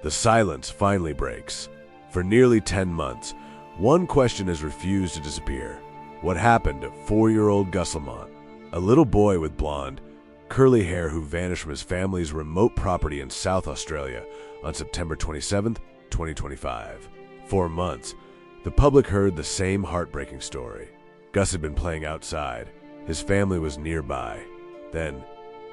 The silence finally breaks. For nearly 10 months, one question has refused to disappear. What happened to 4-year-old Gus Lamont, a little boy with blonde, curly hair who vanished from his family's remote property in South Australia on September 27, 2025? For months, the public heard the same heartbreaking story. Gus had been playing outside. His family was nearby. Then,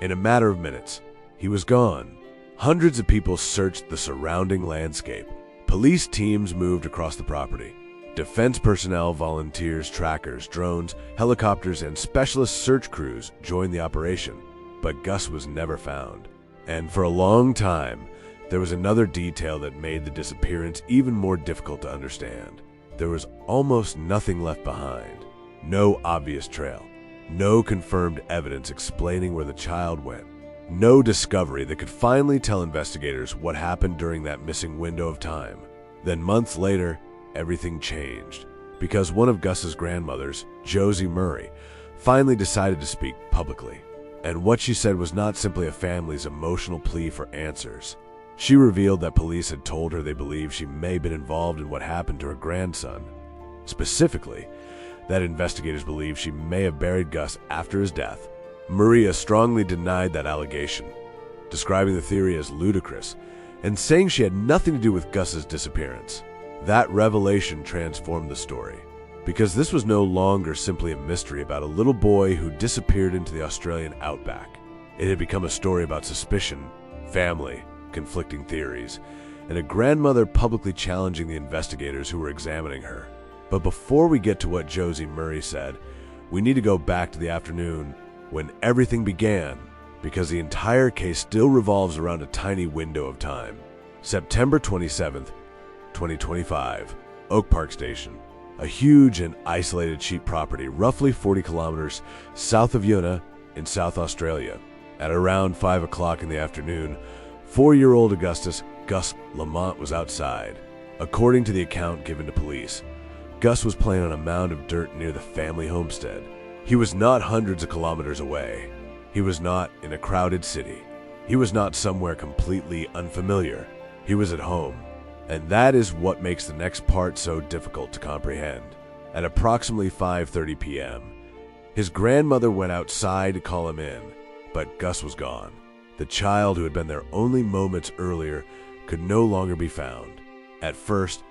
in a matter of minutes, he was gone. Hundreds of people searched the surrounding landscape. Police teams moved across the property. Defense personnel, volunteers, trackers, drones, helicopters, and specialist search crews joined the operation. But Gus was never found. And for a long time, there was another detail that made the disappearance even more difficult to understand. There was almost nothing left behind. No obvious trail. No confirmed evidence explaining where the child went. No discovery that could finally tell investigators what happened during that missing window of time. Then months later, everything changed because one of Gus's grandmothers, Josie Murray, finally decided to speak publicly. And what she said was not simply a family's emotional plea for answers. She revealed that police had told her they believed she may have been involved in what happened to her grandson. Specifically, that investigators believe she may have buried Gus after his death. Maria strongly denied that allegation, describing the theory as ludicrous and saying she had nothing to do with Gus's disappearance. That revelation transformed the story, because this was no longer simply a mystery about a little boy who disappeared into the Australian outback. It had become a story about suspicion, family, conflicting theories, and a grandmother publicly challenging the investigators who were examining her. But before we get to what Josie Murray said, we need to go back to the afternoon when everything began, because the entire case still revolves around a tiny window of time. September 27th, 2025, Oak Park Station, a huge and isolated sheep property roughly 40 kilometers south of Una in South Australia. At around 5 o'clock in the afternoon, 4-year-old Gus Lamont was outside. According to the account given to police, Gus was playing on a mound of dirt near the family homestead. He was not hundreds of kilometers away. He was not in a crowded city. He was not somewhere completely unfamiliar. He was at home. And that is what makes the next part so difficult to comprehend. At approximately 5:30 p.m., his grandmother went outside to call him in, but Gus was gone. The child who had been there only moments earlier could no longer be found. At first,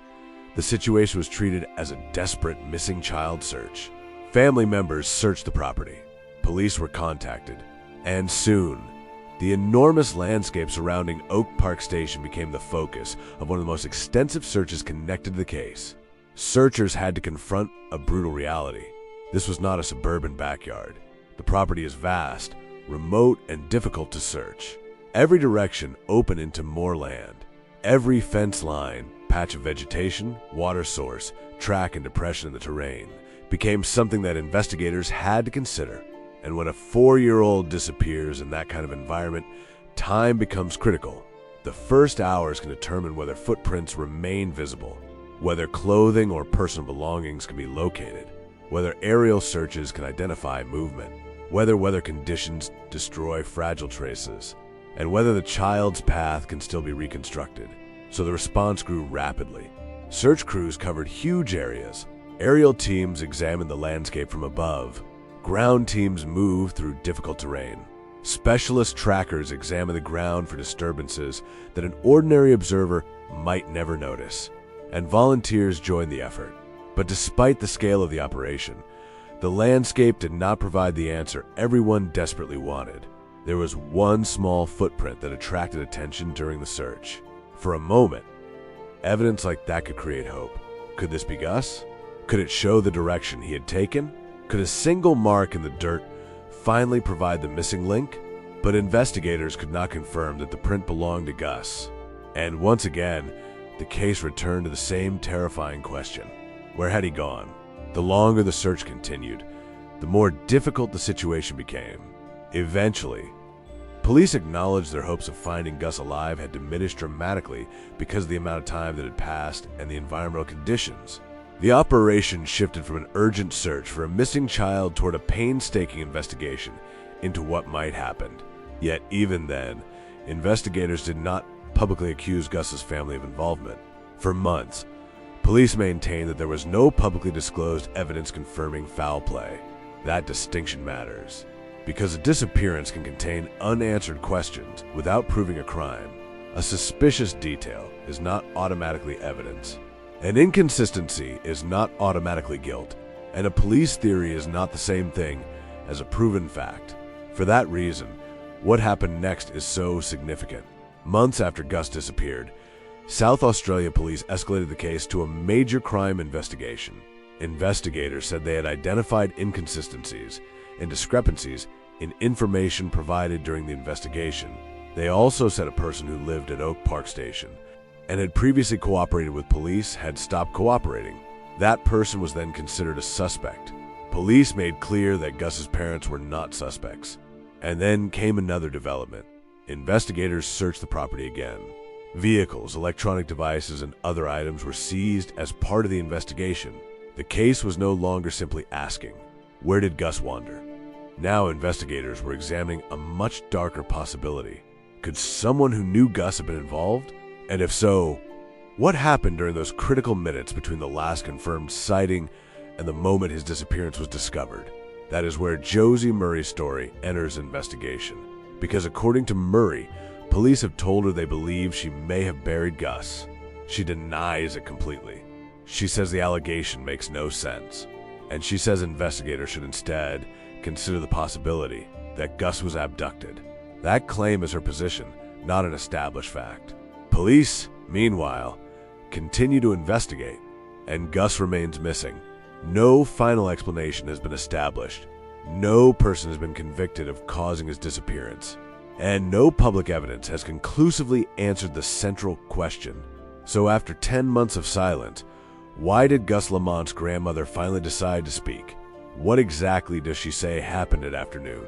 the situation was treated as a desperate missing child search. Family members searched the property. Police were contacted. And soon, the enormous landscape surrounding Oak Park Station became the focus of one of the most extensive searches connected to the case. Searchers had to confront a brutal reality. This was not a suburban backyard. The property is vast, remote, and difficult to search. Every direction opened into more land. Every fence line, patch of vegetation, water source, track, and depression in the terrain became something that investigators had to consider. And when a 4-year-old disappears in that kind of environment, time becomes critical. The first hours can determine whether footprints remain visible, whether clothing or personal belongings can be located, whether aerial searches can identify movement, whether weather conditions destroy fragile traces, and whether the child's path can still be reconstructed. So the response grew rapidly. Search crews covered huge areas. Aerial teams examined the landscape from above. Ground teams moved through difficult terrain. Specialist trackers examined the ground for disturbances that an ordinary observer might never notice. And volunteers joined the effort. But despite the scale of the operation, the landscape did not provide the answer everyone desperately wanted. There was one small footprint that attracted attention during the search. For a moment, evidence like that could create hope. Could this be Gus? Could it show the direction he had taken? Could a single mark in the dirt finally provide the missing link? But investigators could not confirm that the print belonged to Gus. And once again, the case returned to the same terrifying question. Where had he gone? The longer the search continued, the more difficult the situation became. Eventually, police acknowledged their hopes of finding Gus alive had diminished dramatically because of the amount of time that had passed and the environmental conditions. The operation shifted from an urgent search for a missing child toward a painstaking investigation into what might happen. Yet even then, investigators did not publicly accused Gus's family of involvement. For months, police maintained that there was no publicly disclosed evidence confirming foul play. That distinction matters, because a disappearance can contain unanswered questions without proving a crime. A suspicious detail is not automatically evidence. An inconsistency is not automatically guilt, and a police theory is not the same thing as a proven fact. For that reason, what happened next is so significant. Months after Gus disappeared, South Australia police escalated the case to a major crime investigation. Investigators said they had identified inconsistencies and discrepancies in information provided during the investigation. They also said a person who lived at Oak Park Station and had previously cooperated with police had stopped cooperating. That person was then considered a suspect. Police made clear that Gus's parents were not suspects. And then came another development. Investigators searched the property again. Vehicles, electronic devices, and other items were seized as part of the investigation. The case was no longer simply asking, where did Gus wander? Now investigators were examining a much darker possibility. Could someone who knew Gus have been involved? And if so, what happened during those critical minutes between the last confirmed sighting and the moment his disappearance was discovered? That is where Josie Murray's story enters investigation. Because according to Murray, police have told her they believe she may have buried Gus. She denies it completely. She says the allegation makes no sense. And she says investigators should instead consider the possibility that Gus was abducted. That claim is her position, not an established fact. Police, meanwhile, continue to investigate, and Gus remains missing. No final explanation has been established. No person has been convicted of causing his disappearance. And no public evidence has conclusively answered the central question. So after 10 months of silence, why did Gus Lamont's grandmother finally decide to speak? What exactly does she say happened at afternoon?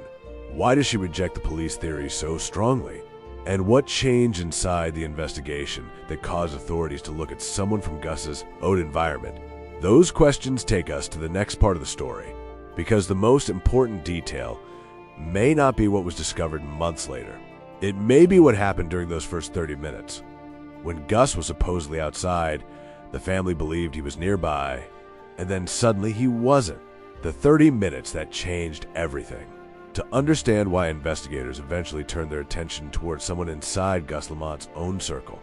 Why does she reject the police theory so strongly? And what changed inside the investigation that caused authorities to look at someone from Gus's own environment? Those questions take us to the next part of the story, because the most important detail may not be what was discovered months later. It may be what happened during those first 30 minutes. When Gus was supposedly outside, the family believed he was nearby, and then suddenly he wasn't. The 30 minutes that changed everything. To understand why investigators eventually turned their attention towards someone inside Gus Lamont's own circle,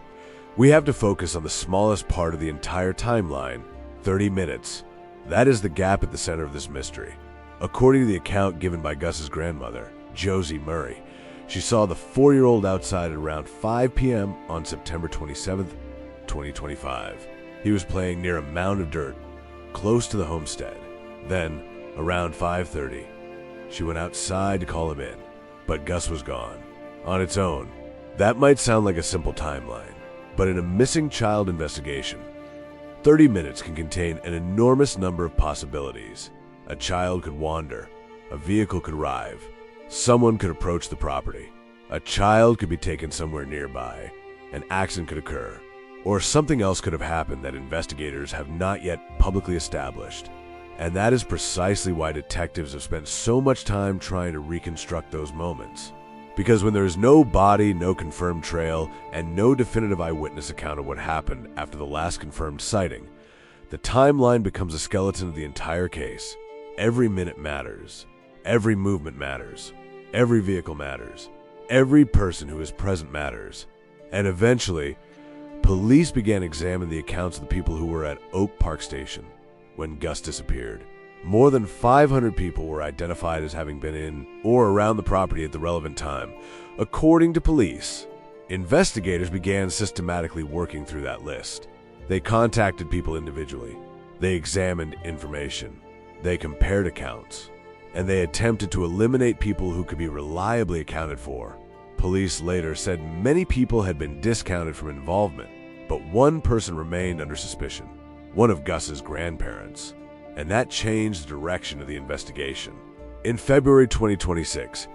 we have to focus on the smallest part of the entire timeline, 30 minutes. That is the gap at the center of this mystery. According to the account given by Gus's grandmother, Josie Murray, she saw the 4-year-old outside at around 5 p.m. on September 27, 2025. He was playing near a mound of dirt, close to the homestead. Then, around 5:30, she went outside to call him in, but Gus was gone. On its own, that might sound like a simple timeline, but in a missing child investigation, 30 minutes can contain an enormous number of possibilities. A child could wander, a vehicle could arrive, someone could approach the property, a child could be taken somewhere nearby, an accident could occur, or something else could have happened that investigators have not yet publicly established. And that is precisely why detectives have spent so much time trying to reconstruct those moments. Because when there is no body, no confirmed trail, and no definitive eyewitness account of what happened after the last confirmed sighting, the timeline becomes a skeleton of the entire case. Every minute matters. Every movement matters. Every vehicle matters. Every person who is present matters. And eventually, police began examining the accounts of the people who were at Oak Park Station when Gus disappeared. More than 500 people were identified as having been in or around the property at the relevant time. According to police, investigators began systematically working through that list. They contacted people individually. They examined information. They compared accounts. And they attempted to eliminate people who could be reliably accounted for. Police later said many people had been discounted from involvement, but one person remained under suspicion. One of Gus's grandparents, and that changed the direction of the investigation. In February 2026,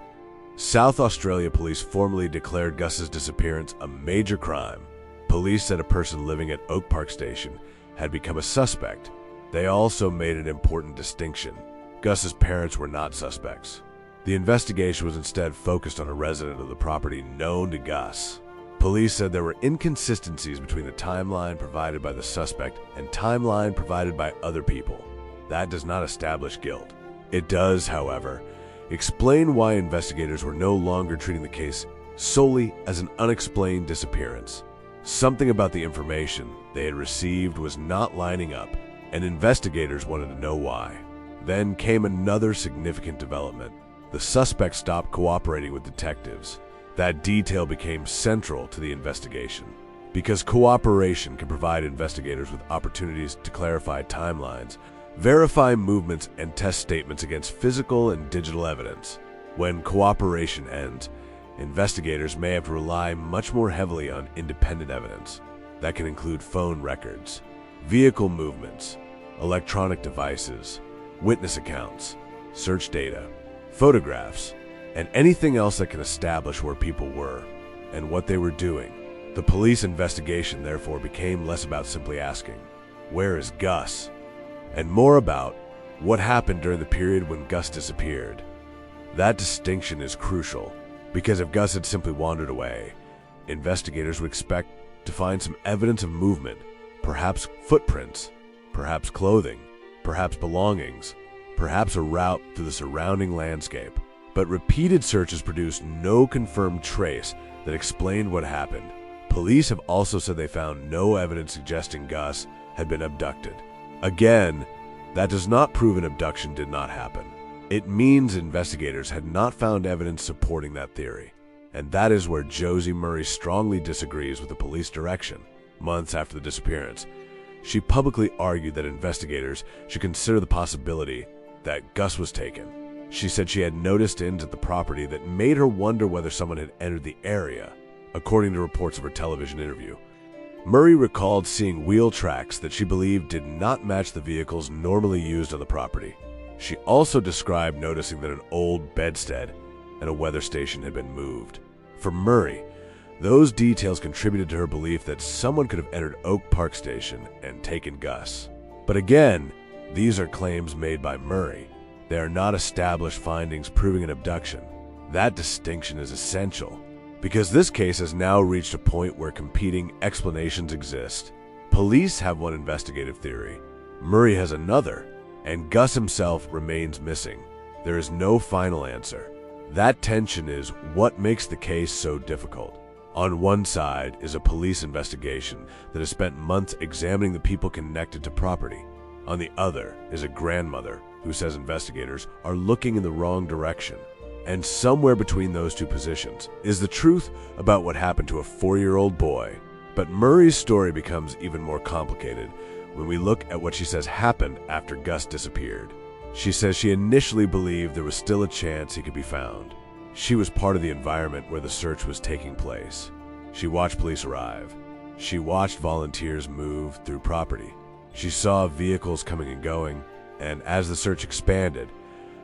South Australia police formally declared Gus's disappearance a major crime. Police said a person living at Oak Park Station had become a suspect. They also made an important distinction. Gus's parents were not suspects. The investigation was instead focused on a resident of the property known to Gus. Police said there were inconsistencies between the timeline provided by the suspect and timeline provided by other people. That does not establish guilt. It does, however, explain why investigators were no longer treating the case solely as an unexplained disappearance. Something about the information they had received was not lining up, and investigators wanted to know why. Then came another significant development. The suspect stopped cooperating with detectives. That detail became central to the investigation, because cooperation can provide investigators with opportunities to clarify timelines, verify movements, and test statements against physical and digital evidence. When cooperation ends, investigators may have to rely much more heavily on independent evidence. That can include phone records, vehicle movements, electronic devices, witness accounts, search data, photographs, and anything else that can establish where people were and what they were doing. The police investigation therefore became less about simply asking, "Where is Gus?" and more about what happened during the period when Gus disappeared. That distinction is crucial, because if Gus had simply wandered away, investigators would expect to find some evidence of movement, perhaps footprints, perhaps clothing, perhaps belongings, perhaps a route through the surrounding landscape. But repeated searches produced no confirmed trace that explained what happened. Police have also said they found no evidence suggesting Gus had been abducted. Again, that does not prove an abduction did not happen. It means investigators had not found evidence supporting that theory. And that is where Josie Murray strongly disagrees with the police direction. Months after the disappearance, she publicly argued that investigators should consider the possibility that Gus was taken. She said she had noticed ins at the property that made her wonder whether someone had entered the area, according to reports of her television interview. Murray recalled seeing wheel tracks that she believed did not match the vehicles normally used on the property. She also described noticing that an old bedstead and a weather station had been moved. For Murray, those details contributed to her belief that someone could have entered Oak Park Station and taken Gus. But again, these are claims made by Murray. They are not established findings proving an abduction. That distinction is essential, because this case has now reached a point where competing explanations exist. Police have one investigative theory, Murray has another, and Gus himself remains missing. There is no final answer. That tension is what makes the case so difficult. On one side is a police investigation that has spent months examining the people connected to property. On the other is a grandmother who says investigators are looking in the wrong direction. And somewhere between those two positions is the truth about what happened to a 4-year-old boy. But Murray's story becomes even more complicated when we look at what she says happened after Gus disappeared. She says she initially believed there was still a chance he could be found. She was part of the environment where the search was taking place. She watched police arrive. She watched volunteers move through property. She saw vehicles coming and going, and as the search expanded,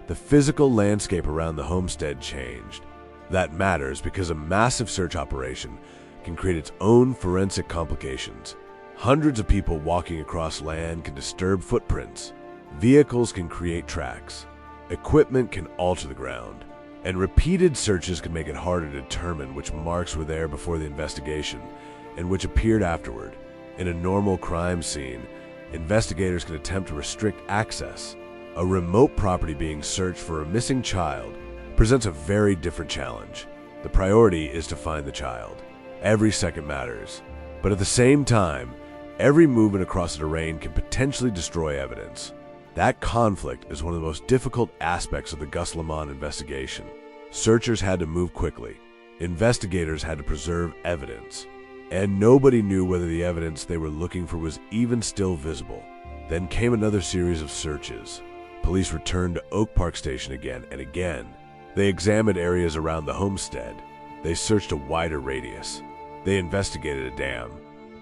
the physical landscape around the homestead changed. That matters because a massive search operation can create its own forensic complications. Hundreds of people walking across land can disturb footprints. Vehicles can create tracks. Equipment can alter the ground. And repeated searches can make it harder to determine which marks were there before the investigation and which appeared afterward. In a normal crime scene, investigators can attempt to restrict access. A remote property being searched for a missing child presents a very different challenge. The priority is to find the child. Every second matters. But at the same time, every movement across the terrain can potentially destroy evidence. That conflict is one of the most difficult aspects of the Gus Lamont investigation. Searchers had to move quickly. Investigators had to preserve evidence. And nobody knew whether the evidence they were looking for was even still visible. Then came another series of searches. Police returned to Oak Park Station again and again. They examined areas around the homestead. They searched a wider radius. They investigated a dam.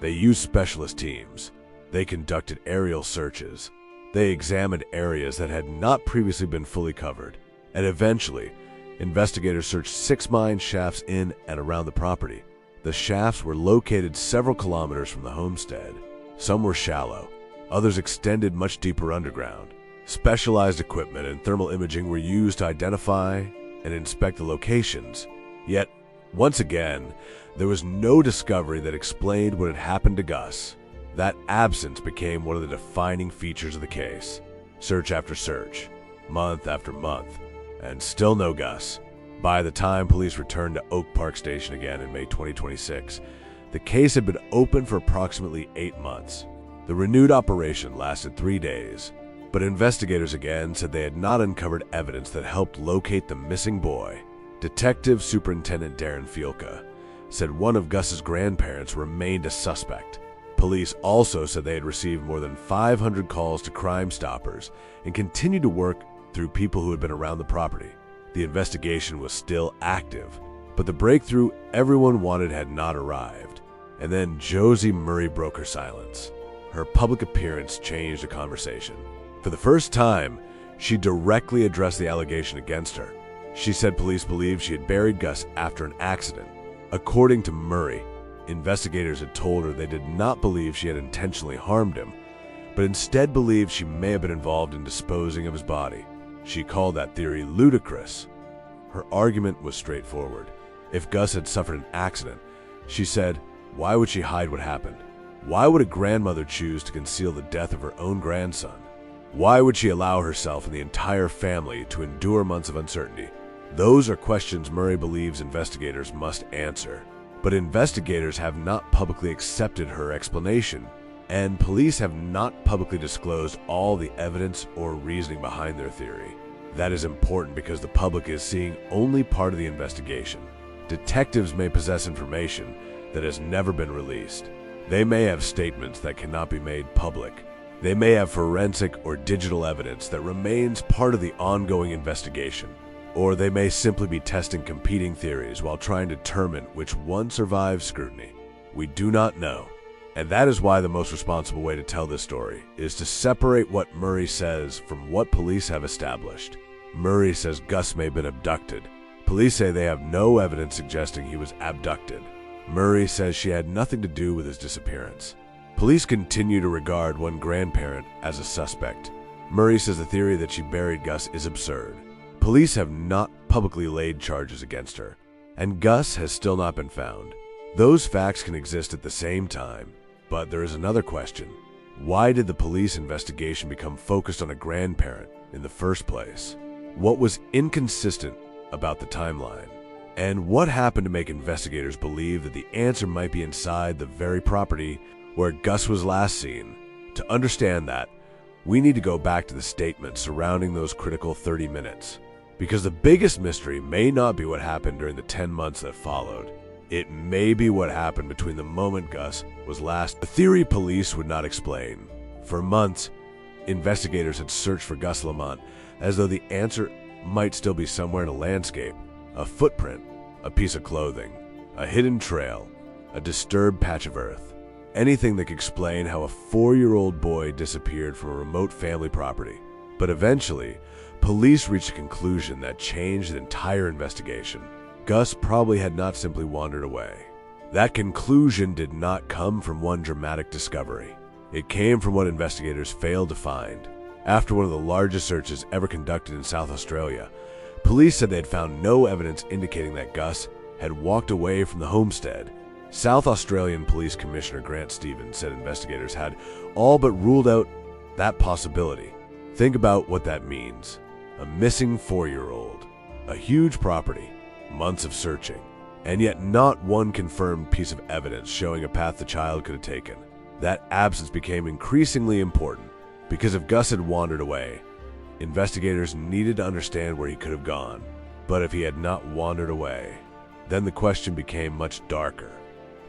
They used specialist teams. They conducted aerial searches. They examined areas that had not previously been fully covered. And eventually, investigators searched 6 mine shafts in and around the property. The shafts were located several kilometers from the homestead. Some were shallow. Others extended much deeper underground. Specialized equipment and thermal imaging were used to identify and inspect the locations. Yet, Once again, there was no discovery that explained what had happened to Gus. That absence became one of the defining features of the case. Search after search, month after month, and still no Gus. By the time police returned to Oak Park Station again in May 2026, the case had been open for approximately 8 months. The renewed operation lasted 3 days, but investigators again said they had not uncovered evidence that helped locate the missing boy. Detective Superintendent Darren Fielka said one of Gus's grandparents remained a suspect. Police also said they had received more than 500 calls to Crime Stoppers and continued to work through people who had been around the property. The investigation was still active, but the breakthrough everyone wanted had not arrived. And then Josie Murray broke her silence. Her public appearance changed the conversation. For the first time, she directly addressed the allegation against her. She said police believed she had buried Gus after an accident. According to Murray, investigators had told her they did not believe she had intentionally harmed him, but instead believed she may have been involved in disposing of his body. She called that theory ludicrous. Her argument was straightforward. If Gus had suffered an accident, she said, why would she hide what happened? Why would a grandmother choose to conceal the death of her own grandson? Why would she allow herself and the entire family to endure months of uncertainty? Those are questions Murray believes investigators must answer. But investigators have not publicly accepted her explanation, and police have not publicly disclosed all the evidence or reasoning behind their theory. That is important because the public is seeing only part of the investigation. Detectives may possess information that has never been released. They may have statements that cannot be made public. They may have forensic or digital evidence that remains part of the ongoing investigation. Or they may simply be testing competing theories while trying to determine which one survives scrutiny. We do not know. And that is why the most responsible way to tell this story is to separate what Murray says from what police have established. Murray says Gus may have been abducted. Police say they have no evidence suggesting he was abducted. Murray says she had nothing to do with his disappearance. Police continue to regard one grandparent as a suspect. Murray says the theory that she buried Gus is absurd. Police have not publicly laid charges against her, and Gus has still not been found. Those facts can exist at the same time, but there is another question. Why did the police investigation become focused on a grandparent in the first place? What was inconsistent about the timeline? And what happened to make investigators believe that the answer might be inside the very property where Gus was last seen? To understand that, we need to go back to the statements surrounding those critical 30 minutes. Because the biggest mystery may not be what happened during the 10 months that followed. It may be what happened between the moment Gus was last. The theory police would not explain. For months, investigators had searched for Gus Lamont as though the answer might still be somewhere in a landscape, a footprint, a piece of clothing, a hidden trail, a disturbed patch of earth. Anything that could explain how a 4-year-old boy disappeared from a remote family property. But eventually, police reached a conclusion that changed the entire investigation. Gus probably had not simply wandered away. That conclusion did not come from one dramatic discovery. It came from what investigators failed to find. After one of the largest searches ever conducted in South Australia, police said they had found no evidence indicating that Gus had walked away from the homestead. South Australian Police Commissioner Grant Stevens said investigators had all but ruled out that possibility. Think about what that means. A missing 4-year-old, a huge property, months of searching, and yet not one confirmed piece of evidence showing a path the child could have taken. That absence became increasingly important because if Gus had wandered away, investigators needed to understand where he could have gone. But if he had not wandered away, then the question became much darker.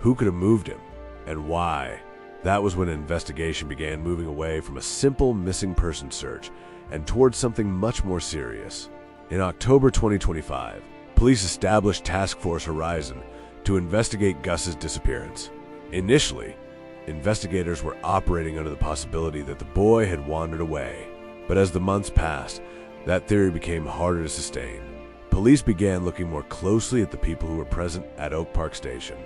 Who could have moved him, and why? That was when an investigation began moving away from a simple missing person search and towards something much more serious. In October 2025, police established Task Force Horizon to investigate Gus's disappearance. Initially, investigators were operating under the possibility that the boy had wandered away. But as the months passed, that theory became harder to sustain. Police began looking more closely at the people who were present at Oak Park Station.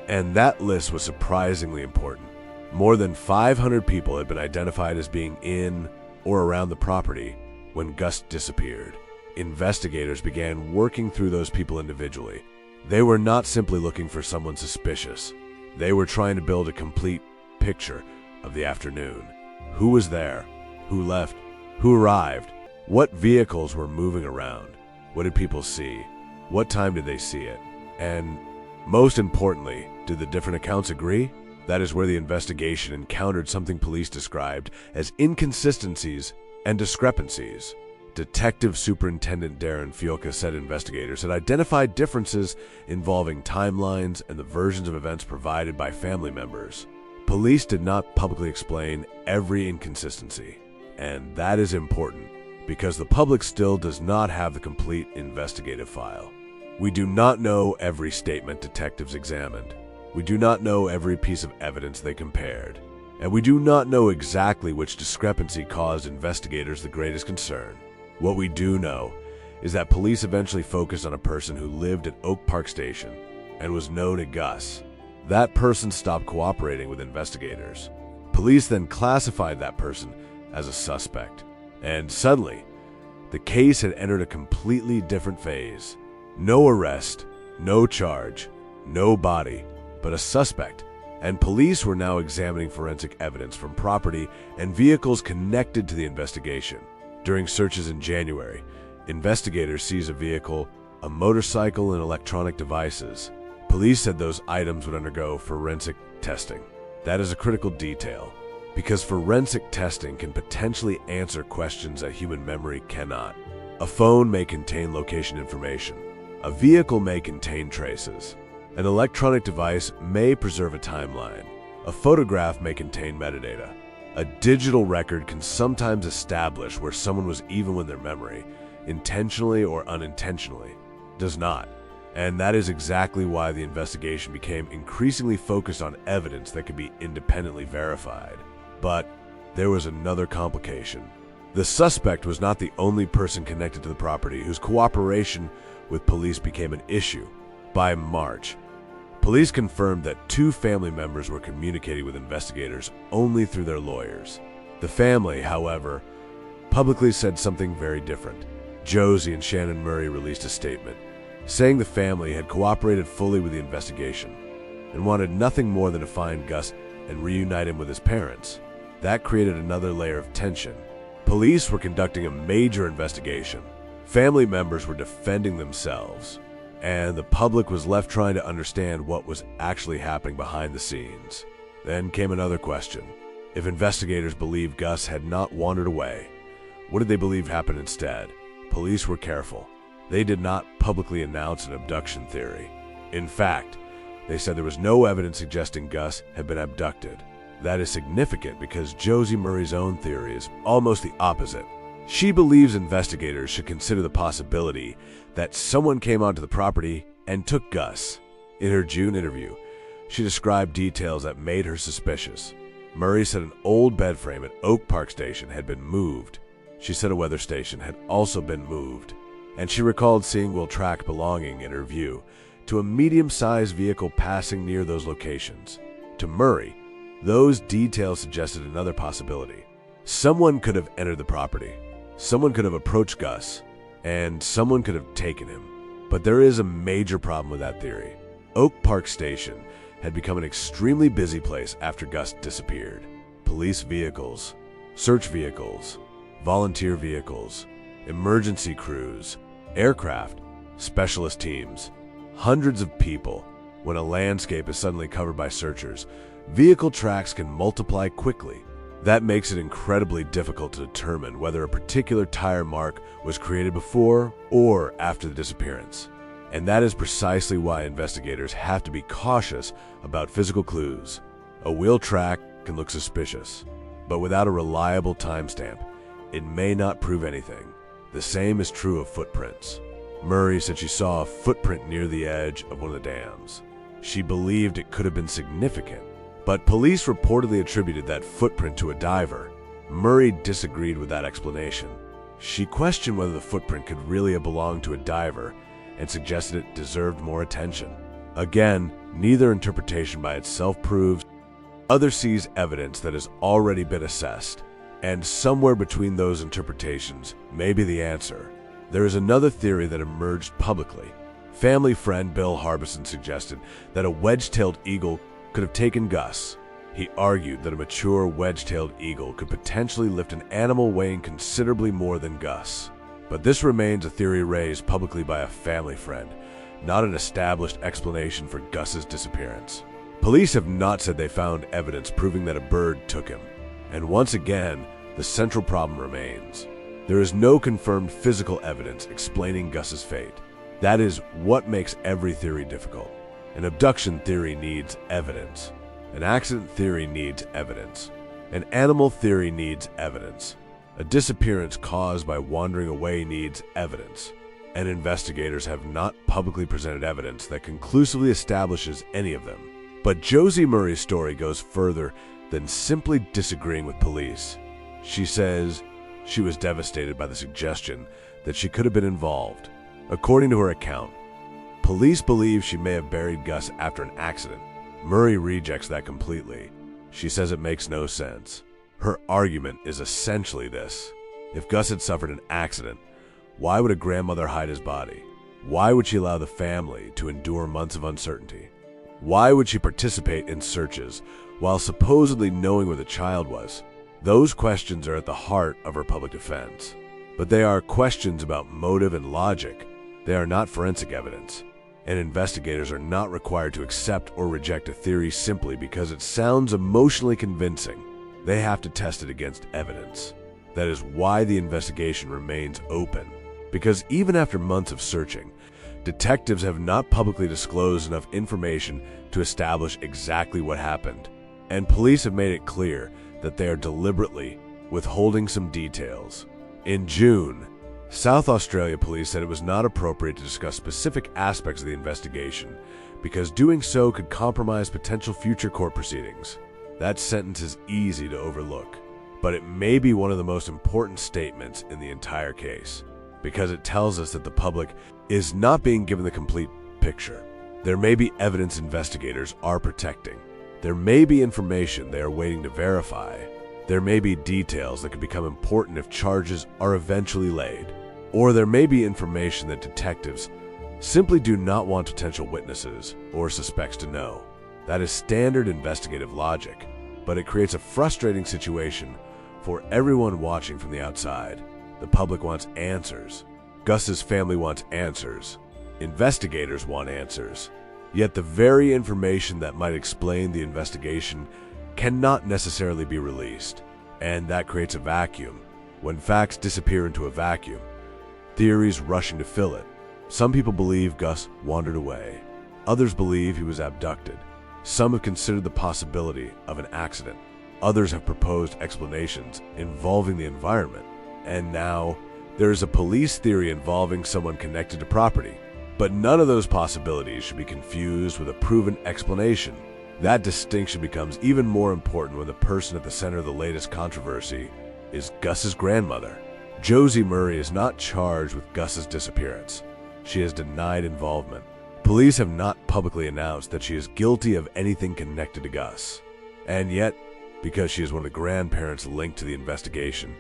And that list was surprisingly important. More than 500 people had been identified as being in or around the property when Gus disappeared. Investigators began working through those people individually, They were not simply looking for someone suspicious. They were trying to build a complete picture of the afternoon. Who was there? Who left? Who arrived? What vehicles were moving around? What did people see? What time did they see it? And most importantly, did the different accounts agree? That is where the investigation encountered something police described as inconsistencies and discrepancies. Detective Superintendent Darren Fielka said investigators had identified differences involving timelines and the versions of events provided by family members. Police did not publicly explain every inconsistency, and that is important because the public still does not have the complete investigative file. We do not know every statement detectives examined. We do not know every piece of evidence they compared. And we do not know exactly which discrepancy caused investigators the greatest concern. What we do know is that police eventually focused on a person who lived at Oak Park Station and was known as Gus. That person stopped cooperating with investigators. Police then classified that person as a suspect. And suddenly, the case had entered a completely different phase. No arrest, no charge, no body, but a suspect. And police were now examining forensic evidence from property and vehicles connected to the investigation. During searches in January, investigators seized a vehicle, a motorcycle, and electronic devices. Police said those items would undergo forensic testing. That is a critical detail, because forensic testing can potentially answer questions that human memory cannot. A phone may contain location information. A vehicle may contain traces. An electronic device may preserve a timeline. A photograph may contain metadata. A digital record can sometimes establish where someone was even with their memory, intentionally or unintentionally. Does not. And that is exactly why the investigation became increasingly focused on evidence that could be independently verified. But there was another complication. The suspect was not the only person connected to the property whose cooperation with police became an issue. By March, police confirmed that 2 family members were communicating with investigators only through their lawyers. The family, however, publicly said something very different. Josie and Shannon Murray released a statement, saying the family had cooperated fully with the investigation and wanted nothing more than to find Gus and reunite him with his parents. That created another layer of tension. Police were conducting a major investigation. Family members were defending themselves, and the public was left trying to understand what was actually happening behind the scenes. Then came another question. If investigators believed Gus had not wandered away, what did they believe happened instead? Police were careful. They did not publicly announce an abduction theory. In fact, they said there was no evidence suggesting Gus had been abducted. That is significant because Josie Murray's own theory is almost the opposite. She believes investigators should consider the possibility that someone came onto the property and took Gus. In her June interview, she described details that made her suspicious. Murray said an old bed frame at Oak Park Station had been moved. She said a weather station had also been moved. And she recalled seeing wheel track belonging, in her view, to a medium-sized vehicle passing near those locations. To Murray, those details suggested another possibility. Someone could have entered the property. Someone could have approached Gus, and someone could have taken him. But there is a major problem with that theory. Oak Park Station had become an extremely busy place after Gus disappeared. Police vehicles, search vehicles, volunteer vehicles, emergency crews, aircraft, specialist teams, hundreds of people. When a landscape is suddenly covered by searchers, vehicle tracks can multiply quickly. That makes it incredibly difficult to determine whether a particular tire mark was created before or after the disappearance. And that is precisely why investigators have to be cautious about physical clues. A wheel track can look suspicious, but without a reliable timestamp, it may not prove anything. The same is true of footprints. Murray said she saw a footprint near the edge of one of the dams. She believed it could have been significant, but police reportedly attributed that footprint to a diver. Murray disagreed with that explanation. She questioned whether the footprint could really have belonged to a diver and suggested it deserved more attention. Again, neither interpretation by itself proves. Others sees evidence that has already been assessed, and somewhere between those interpretations may be the answer. There is another theory that emerged publicly. Family friend Bill Harbison suggested that a wedge-tailed eagle could have taken Gus. He argued that a mature wedge-tailed eagle could potentially lift an animal weighing considerably more than Gus. But this remains a theory raised publicly by a family friend, not an established explanation for Gus's disappearance. Police have not said they found evidence proving that a bird took him. And once again, the central problem remains. There is no confirmed physical evidence explaining Gus's fate. That is what makes every theory difficult. An abduction theory needs evidence. An accident theory needs evidence. An animal theory needs evidence. A disappearance caused by wandering away needs evidence. And investigators have not publicly presented evidence that conclusively establishes any of them. But Josie Murray's story goes further than simply disagreeing with police. She says she was devastated by the suggestion that she could have been involved. According to her account, police believe she may have buried Gus after an accident. Murray rejects that completely. She says it makes no sense. Her argument is essentially this: if Gus had suffered an accident, why would a grandmother hide his body? Why would she allow the family to endure months of uncertainty? Why would she participate in searches while supposedly knowing where the child was? Those questions are at the heart of her public defense. But they are questions about motive and logic. They are not forensic evidence. And investigators are not required to accept or reject a theory simply because it sounds emotionally convincing. They have to test it against evidence. That is why the investigation remains open. Because even after months of searching, detectives have not publicly disclosed enough information to establish exactly what happened. And police have made it clear that they are deliberately withholding some details. In June, South Australia police said it was not appropriate to discuss specific aspects of the investigation because doing so could compromise potential future court proceedings. That sentence is easy to overlook, but it may be one of the most important statements in the entire case because it tells us that the public is not being given the complete picture. There may be evidence investigators are protecting. There may be information they are waiting to verify. There may be details that could become important if charges are eventually laid. Or there may be information that detectives simply do not want potential witnesses or suspects to know. That is standard investigative logic, but it creates a frustrating situation for everyone watching from the outside. The public wants answers. Gus's family wants answers. Investigators want answers. Yet the very information that might explain the investigation cannot necessarily be released, and that creates a vacuum. When facts disappear into a vacuum, theories rushing to fill it. Some people believe Gus wandered away. Others believe he was abducted. Some have considered the possibility of an accident. Others have proposed explanations involving the environment. And now, there is a police theory involving someone connected to property. But none of those possibilities should be confused with a proven explanation. That distinction becomes even more important when the person at the center of the latest controversy is Gus's grandmother. Josie Murray is not charged with Gus's disappearance. She has denied involvement. Police have not publicly announced that she is guilty of anything connected to Gus. And yet, because she is one of the grandparents linked to the investigation,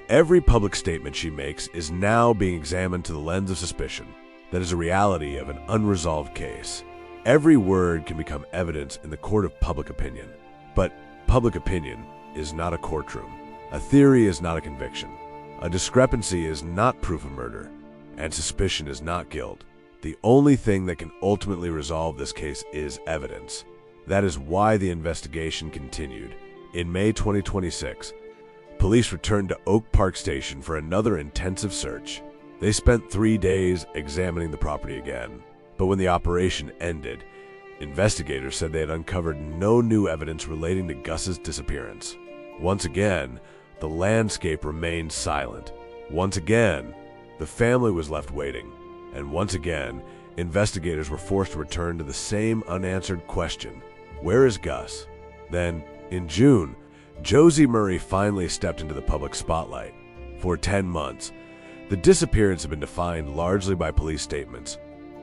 every public statement she makes is now being examined to the lens of suspicion. That is a reality of an unresolved case. Every word can become evidence in the court of public opinion. But public opinion is not a courtroom. A theory is not a conviction. A discrepancy is not proof of murder. And suspicion is not guilt. The only thing that can ultimately resolve this case is evidence. That is why the investigation continued. In May 2026, police returned to Oak Park Station for another intensive search. They spent 3 days examining the property again. But when the operation ended, investigators said they had uncovered no new evidence relating to Gus's disappearance. Once again, the landscape remained silent. Once again, the family was left waiting. And once again, investigators were forced to return to the same unanswered question: where is Gus? Then, in June, Josie Murray finally stepped into the public spotlight. For 10 months, the disappearance had been defined largely by police statements,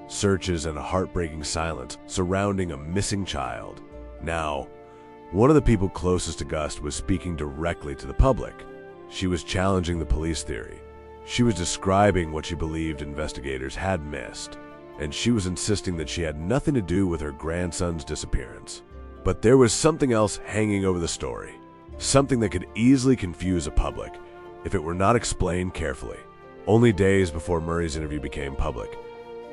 searches, and a heartbreaking silence surrounding a missing child. Now, one of the people closest to Gus was speaking directly to the public. She was challenging the police theory. She was describing what she believed investigators had missed. and she was insisting that she had nothing to do with her grandson's disappearance. But there was something else hanging over the story, something that could easily confuse a public if it were not explained carefully. Only days before Murray's interview became public,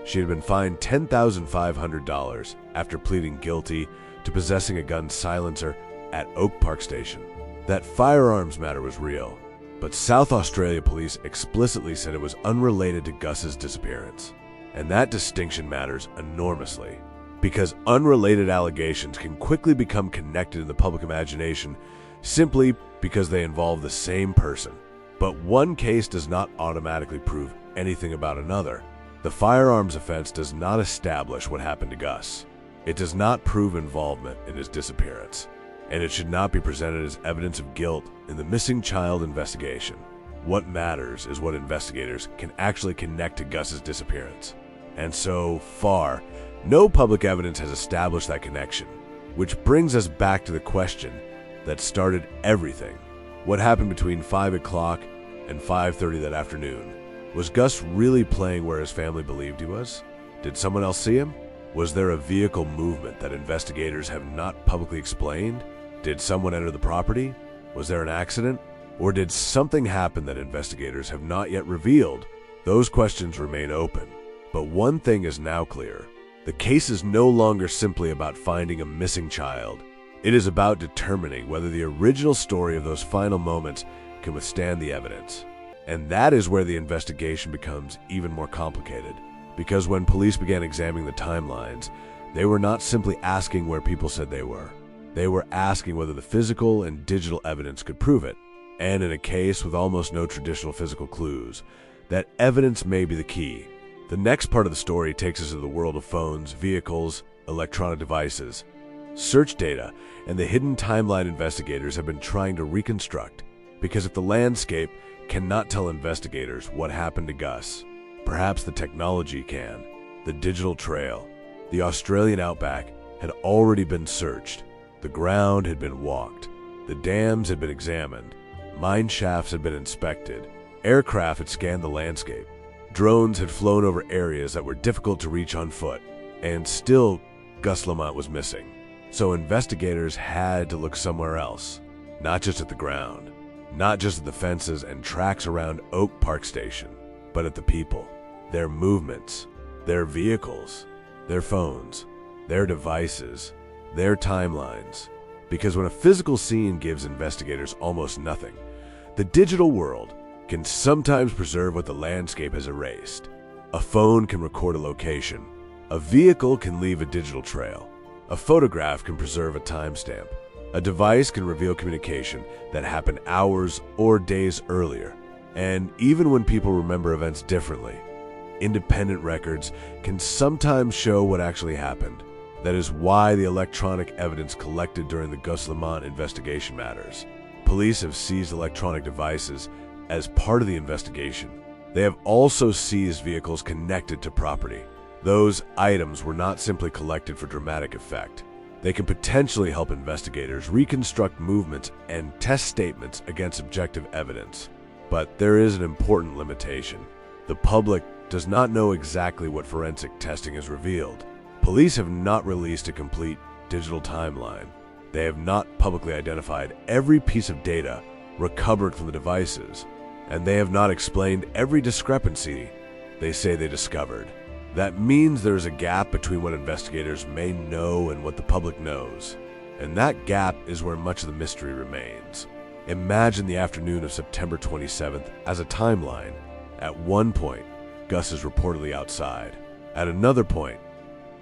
she had been fined $10,500 after pleading guilty to possessing a gun silencer at Oak Park Station. That firearms matter was real, but South Australia police explicitly said it was unrelated to Gus's disappearance. And that distinction matters enormously, because unrelated allegations can quickly become connected in the public imagination simply because they involve the same person. But one case does not automatically prove anything about another. The firearms offense does not establish what happened to Gus. It does not prove involvement in his disappearance, and it should not be presented as evidence of guilt in the missing child investigation. What matters is what investigators can actually connect to Gus's disappearance. And so far, no public evidence has established that connection, which brings us back to the question that started everything. What happened between 5 o'clock and 5:30 that afternoon? Was Gus really playing where his family believed he was? Did someone else see him? Was there a vehicle movement that investigators have not publicly explained? Did someone enter the property? Was there an accident? Or did something happen that investigators have not yet revealed? Those questions remain open. But one thing is now clear. The case is no longer simply about finding a missing child. It is about determining whether the original story of those final moments can withstand the evidence. And that is where the investigation becomes even more complicated. Because when police began examining the timelines, they were not simply asking where people said they were. They were asking whether the physical and digital evidence could prove it. And in a case with almost no traditional physical clues, that evidence may be the key. The next part of the story takes us to the world of phones, vehicles, electronic devices, search data, and the hidden timeline investigators have been trying to reconstruct. Because if the landscape cannot tell investigators what happened to Gus, perhaps the technology can. The digital trail, the Australian outback, had already been searched. The ground had been walked. The dams had been examined. Mine shafts had been inspected. Aircraft had scanned the landscape. Drones had flown over areas that were difficult to reach on foot. And still, Gus Lamont was missing. So investigators had to look somewhere else. Not just at the ground. Not just at the fences and tracks around Oak Park Station, but at the people, their movements, their vehicles, their phones, their devices, their timelines. Because when a physical scene gives investigators almost nothing, the digital world can sometimes preserve what the landscape has erased. A phone can record a location. A vehicle can leave a digital trail. A photograph can preserve a timestamp. A device can reveal communication that happened hours or days earlier. And even when people remember events differently, independent records can sometimes show what actually happened. That is why the electronic evidence collected during the Gus Lamont investigation matters. Police have seized electronic devices as part of the investigation. They have also seized vehicles connected to property. Those items were not simply collected for dramatic effect. They can potentially help investigators reconstruct movements and test statements against objective evidence. But there is an important limitation. The public does not know exactly what forensic testing has revealed. Police have not released a complete digital timeline. They have not publicly identified every piece of data recovered from the devices, and they have not explained every discrepancy they say they discovered. That means there is a gap between what investigators may know and what the public knows. And that gap is where much of the mystery remains. Imagine the afternoon of September 27th as a timeline. At one point, Gus is reportedly outside. At another point,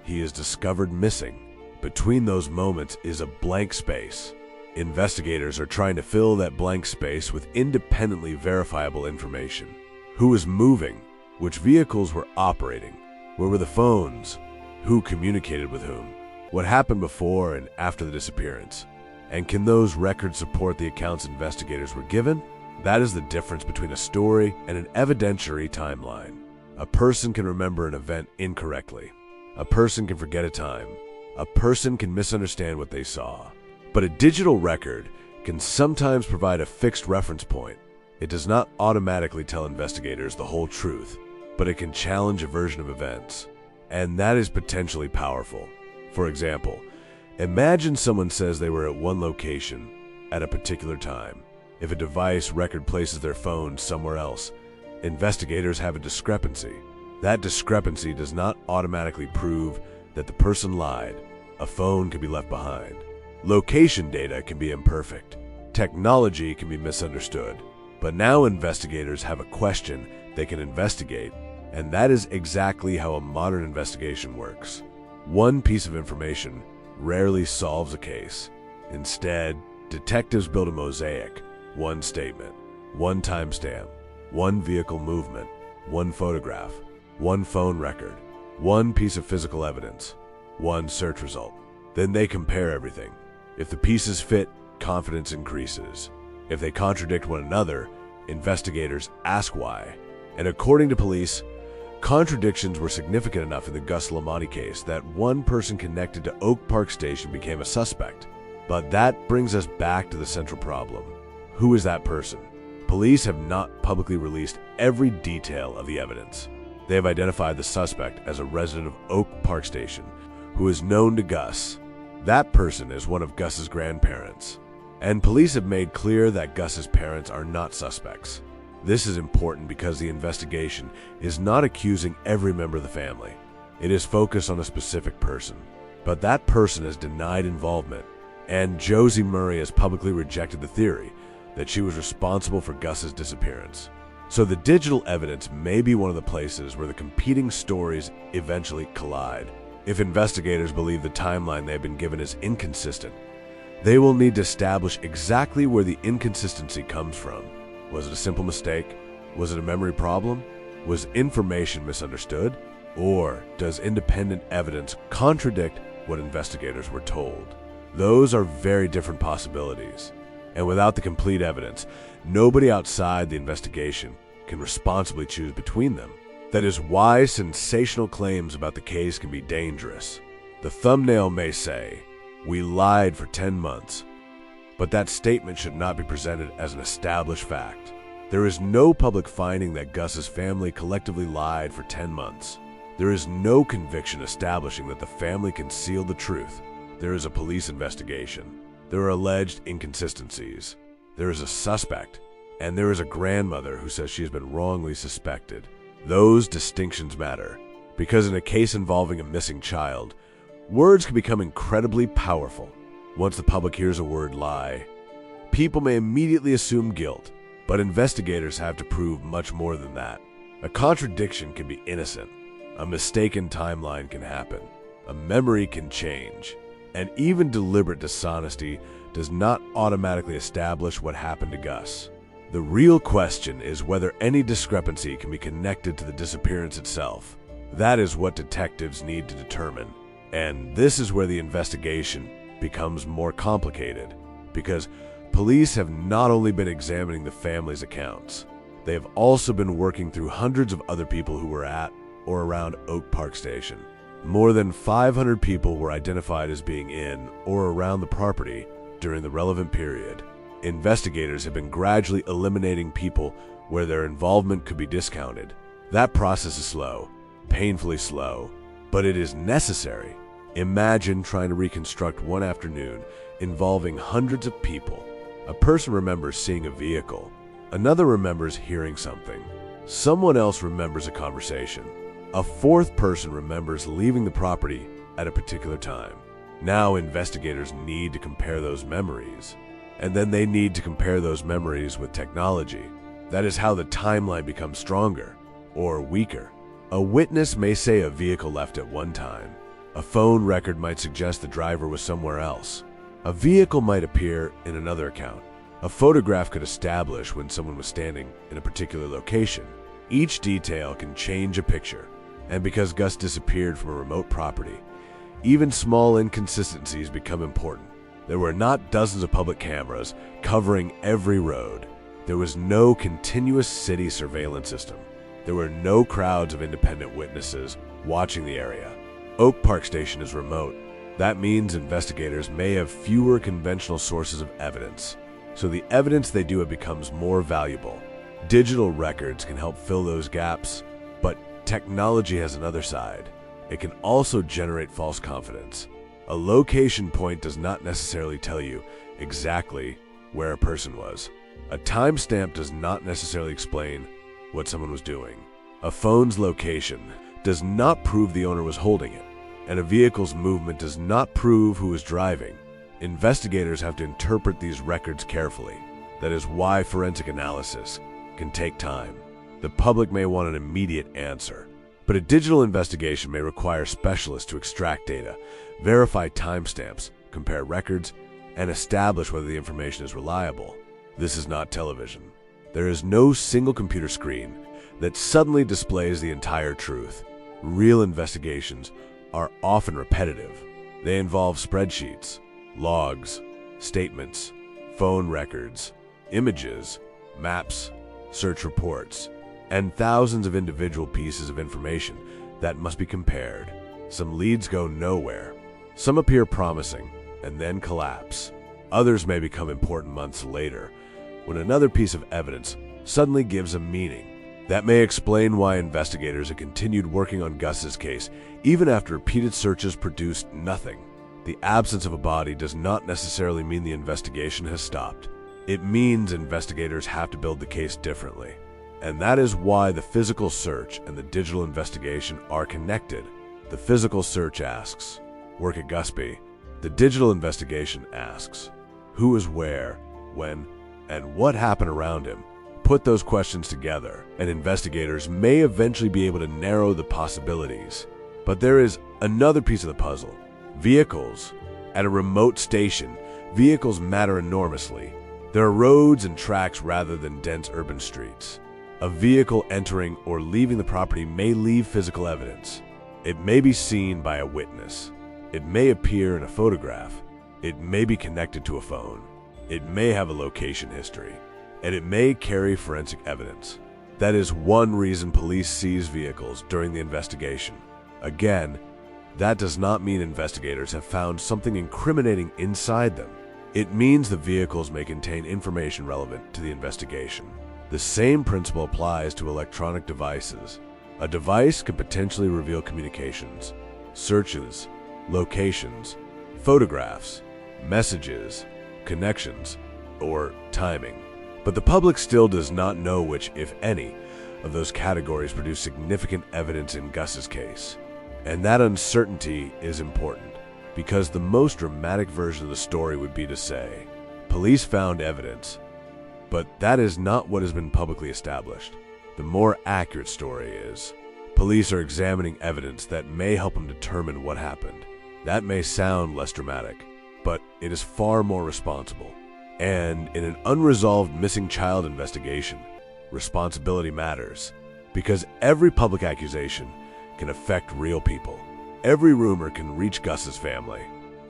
he is discovered missing. Between those moments is a blank space. Investigators are trying to fill that blank space with independently verifiable information. Who was moving? Which vehicles were operating? Where were the phones? Who communicated with whom? What happened before and after the disappearance? And can those records support the accounts investigators were given? That is the difference between a story and an evidentiary timeline. A person can remember an event incorrectly. A person can forget a time. A person can misunderstand what they saw. But a digital record can sometimes provide a fixed reference point. It does not automatically tell investigators the whole truth, but it can challenge a version of events. and that is potentially powerful. For example, imagine someone says they were at one location at a particular time. If a device record places their phone somewhere else, investigators have a discrepancy. That discrepancy does not automatically prove that the person lied. A phone can be left behind. Location data can be imperfect. Technology can be misunderstood. But now investigators have a question they can investigate, and that is exactly how a modern investigation works. One piece of information rarely solves a case. Instead, detectives build a mosaic. One statement, one timestamp, one vehicle movement, one photograph, one phone record, one piece of physical evidence, one search result. Then they compare everything. If the pieces fit, confidence increases. If they contradict one another, investigators ask why. And according to police, contradictions were significant enough in the Gus Lamont case that one person connected to Oak Park Station became a suspect. But that brings us back to the central problem. Who is that person? Police have not publicly released every detail of the evidence. They have identified the suspect as a resident of Oak Park Station who is known to Gus. That person is one of Gus's grandparents. And police have made clear that Gus's parents are not suspects. This is important because the investigation is not accusing every member of the family. It is focused on a specific person. But that person has denied involvement, and Josie Murray has publicly rejected the theory that she was responsible for Gus's disappearance. So the digital evidence may be one of the places where the competing stories eventually collide. If investigators believe the timeline they have been given is inconsistent, they will need to establish exactly where the inconsistency comes from. Was it a simple mistake? Was it a memory problem? Was information misunderstood? Or does independent evidence contradict what investigators were told? Those are very different possibilities. And without the complete evidence, nobody outside the investigation can responsibly choose between them. That is why sensational claims about the case can be dangerous. The thumbnail may say, "We lied for 10 months." But that statement should not be presented as an established fact. There is no public finding that Gus's family collectively lied for 10 months. There is no conviction establishing that the family concealed the truth. There is a police investigation. There are alleged inconsistencies. There is a suspect, and there is a grandmother who says she has been wrongly suspected. Those distinctions matter, because in a case involving a missing child, words can become incredibly powerful. Once the public hears a word lie, people may immediately assume guilt, but investigators have to prove much more than that. A contradiction can be innocent. A mistaken timeline can happen. A memory can change. And even deliberate dishonesty does not automatically establish what happened to Gus. The real question is whether any discrepancy can be connected to the disappearance itself. That is what detectives need to determine. And this is where the investigation becomes more complicated, because police have not only been examining the family's accounts, they have also been working through hundreds of other people who were at or around Oak Park Station. More than 500 people were identified as being in or around the property during the relevant period. Investigators have been gradually eliminating people where their involvement could be discounted. That process is slow, painfully slow, but it is necessary. Imagine trying to reconstruct one afternoon involving hundreds of people. A person remembers seeing a vehicle. Another remembers hearing something. Someone else remembers a conversation. A fourth person remembers leaving the property at a particular time. Now investigators need to compare those memories. And then they need to compare those memories with technology. That is how the timeline becomes stronger or weaker. A witness may say a vehicle left at one time. A phone record might suggest the driver was somewhere else. A vehicle might appear in another account. A photograph could establish when someone was standing in a particular location. Each detail can change a picture. And because Gus disappeared from a remote property, even small inconsistencies become important. There were not dozens of public cameras covering every road. There was no continuous city surveillance system. There were no crowds of independent witnesses watching the area. Oak Park Station is remote. That means investigators may have fewer conventional sources of evidence. So the evidence they do have becomes more valuable. Digital records can help fill those gaps, but technology has another side. It can also generate false confidence. A location point does not necessarily tell you exactly where a person was. A timestamp does not necessarily explain what someone was doing. A phone's location does not prove the owner was holding it, and a vehicle's movement does not prove who was driving. Investigators have to interpret these records carefully. That is why forensic analysis can take time. The public may want an immediate answer, but a digital investigation may require specialists to extract data, verify timestamps, compare records, and establish whether the information is reliable. This is not television. There is no single computer screen that suddenly displays the entire truth. Real investigations are often repetitive. They involve spreadsheets, logs, statements, phone records, images, maps, search reports, and thousands of individual pieces of information that must be compared. Some leads go nowhere. Some appear promising and then collapse. Others may become important months later, when another piece of evidence suddenly gives a meaning. That may explain why investigators have continued working on Gus's case even after repeated searches produced nothing. The absence of a body does not necessarily mean the investigation has stopped. It means investigators have to build the case differently. And that is why the physical search and the digital investigation are connected. The physical search asks, "Work at Gusby." The digital investigation asks, "Who is where, when, and what happened around him?" Put those questions together, and investigators may eventually be able to narrow the possibilities. But there is another piece of the puzzle. Vehicles. At a remote station, vehicles matter enormously. There are roads and tracks rather than dense urban streets. A vehicle entering or leaving the property may leave physical evidence. It may be seen by a witness. It may appear in a photograph. It may be connected to a phone. It may have a location history. And it may carry forensic evidence. That is one reason police seize vehicles during the investigation. Again, that does not mean investigators have found something incriminating inside them. It means the vehicles may contain information relevant to the investigation. The same principle applies to electronic devices. A device can potentially reveal communications, searches, locations, photographs, messages, connections, or timing. But the public still does not know which, if any, of those categories produce significant evidence in Gus's case. And that uncertainty is important, because the most dramatic version of the story would be to say, police found evidence, but that is not what has been publicly established. The more accurate story is, police are examining evidence that may help them determine what happened. That may sound less dramatic, but it is far more responsible. And in an unresolved missing child investigation, responsibility matters, because every public accusation can affect real people. Every rumor can reach Gus's family.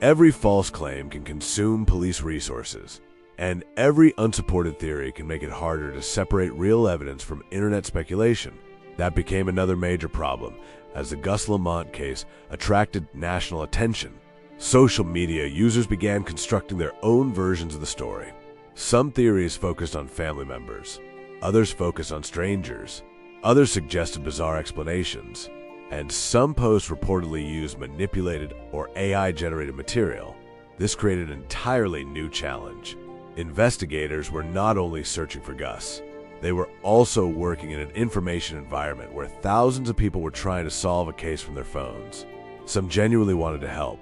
Every false claim can consume police resources. And every unsupported theory can make it harder to separate real evidence from internet speculation. That became another major problem as the Gus Lamont case attracted national attention. Social media users began constructing their own versions of the story. Some theories focused on family members. Others focused on strangers. Others suggested bizarre explanations. And some posts reportedly used manipulated or AI-generated material. This created an entirely new challenge. Investigators were not only searching for Gus, they were also working in an information environment where thousands of people were trying to solve a case from their phones. Some genuinely wanted to help.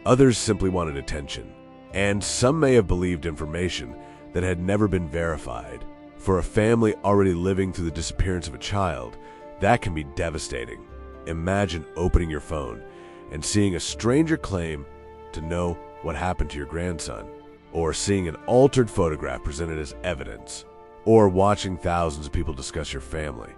Others simply wanted attention. And some may have believed information that had never been verified. For a family already living through the disappearance of a child, that can be devastating. Imagine opening your phone and seeing a stranger claim to know what happened to your grandson, or seeing an altered photograph presented as evidence, or watching thousands of people discuss your family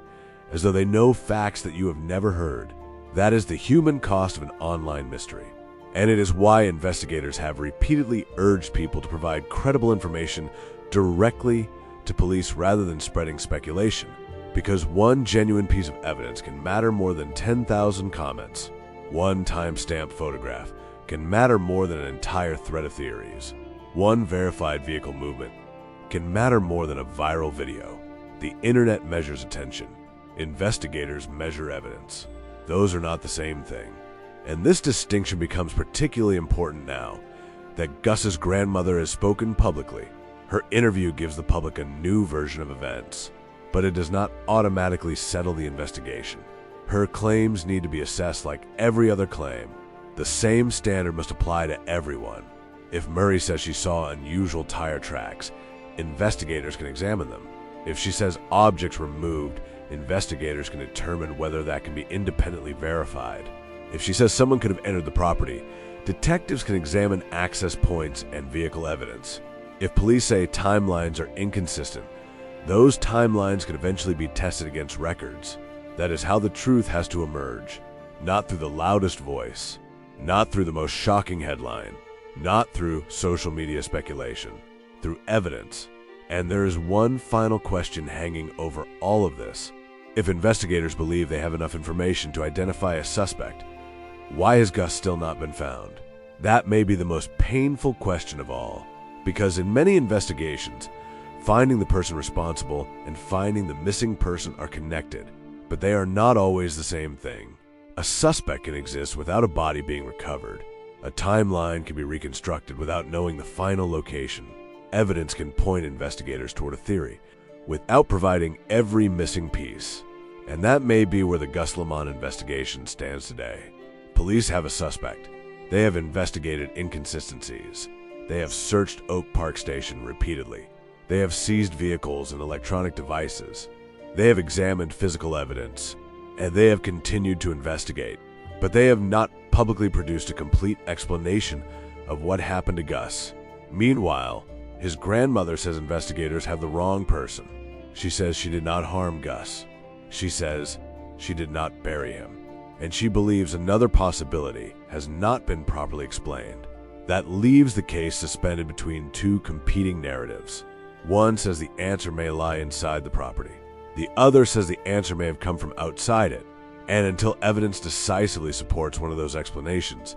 as though they know facts that you have never heard. That is the human cost of an online mystery. And it is why investigators have repeatedly urged people to provide credible information directly to police rather than spreading speculation, because one genuine piece of evidence can matter more than 10,000 comments. One time-stamped photograph can matter more than an entire thread of theories. One verified vehicle movement can matter more than a viral video. The internet measures attention. Investigators measure evidence. Those are not the same thing. And this distinction becomes particularly important now that Gus's grandmother has spoken publicly. Her interview gives the public a new version of events, but it does not automatically settle the investigation. Her claims need to be assessed like every other claim. The same standard must apply to everyone. If Murray says she saw unusual tire tracks, investigators can examine them. If she says objects were moved, investigators can determine whether that can be independently verified. If she says someone could have entered the property, detectives can examine access points and vehicle evidence. If police say timelines are inconsistent, those timelines could eventually be tested against records. That is how the truth has to emerge, not through the loudest voice, not through the most shocking headline, not through social media speculation, through evidence. And there is one final question hanging over all of this. If investigators believe they have enough information to identify a suspect, why has Gus still not been found? That may be the most painful question of all, because in many investigations, finding the person responsible and finding the missing person are connected, but they are not always the same thing. A suspect can exist without a body being recovered. A timeline can be reconstructed without knowing the final location. Evidence can point investigators toward a theory without providing every missing piece. And that may be where the Gus Lamont investigation stands today. Police have a suspect. They have investigated inconsistencies. They have searched Oak Park Station repeatedly. They have seized vehicles and electronic devices. They have examined physical evidence, and they have continued to investigate. But they have not publicly produced a complete explanation of what happened to Gus. Meanwhile, his grandmother says investigators have the wrong person. She says she did not harm Gus. She says she did not bury him. And she believes another possibility has not been properly explained. That leaves the case suspended between two competing narratives. One says the answer may lie inside the property. The other says the answer may have come from outside it. And until evidence decisively supports one of those explanations,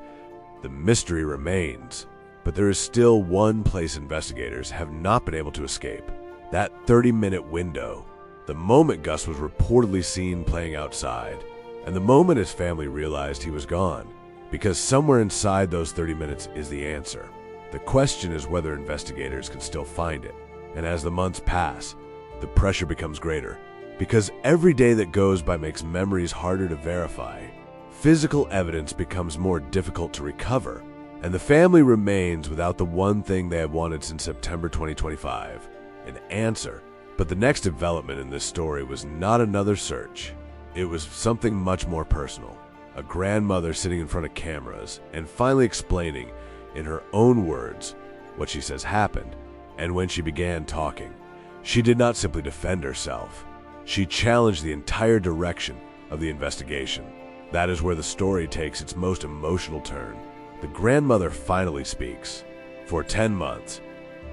the mystery remains. But there is still one place investigators have not been able to escape. That 30-minute window. The moment Gus was reportedly seen playing outside, and the moment his family realized he was gone. Because somewhere inside those 30 minutes is the answer. The question is whether investigators can still find it. And as the months pass, the pressure becomes greater. Because every day that goes by makes memories harder to verify. Physical evidence becomes more difficult to recover. And the family remains without the one thing they have wanted since September 2025, an answer. But the next development in this story was not another search. It was something much more personal. A grandmother sitting in front of cameras and finally explaining, in her own words, what she says happened. And when she began talking, she did not simply defend herself. She challenged the entire direction of the investigation. That is where the story takes its most emotional turn. The grandmother finally speaks. For 10 months,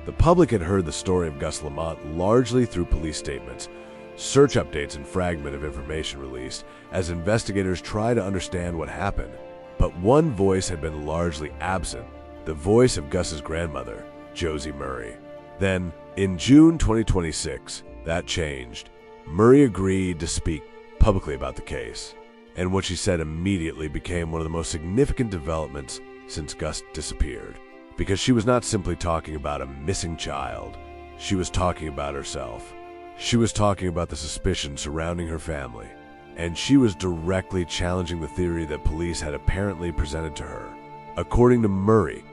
the public had heard the story of Gus Lamont largely through police statements, search updates, and fragment of information released as investigators try to understand what happened. But one voice had been largely absent, the voice of Gus's grandmother, Josie Murray. Then, in June 2026, that changed. Murray agreed to speak publicly about the case, and what she said immediately became one of the most significant developments since Gus disappeared. Because she was not simply talking about a missing child, she was talking about herself. She was talking about the suspicion surrounding her family, and she was directly challenging the theory that police had apparently presented to her. According to Murray,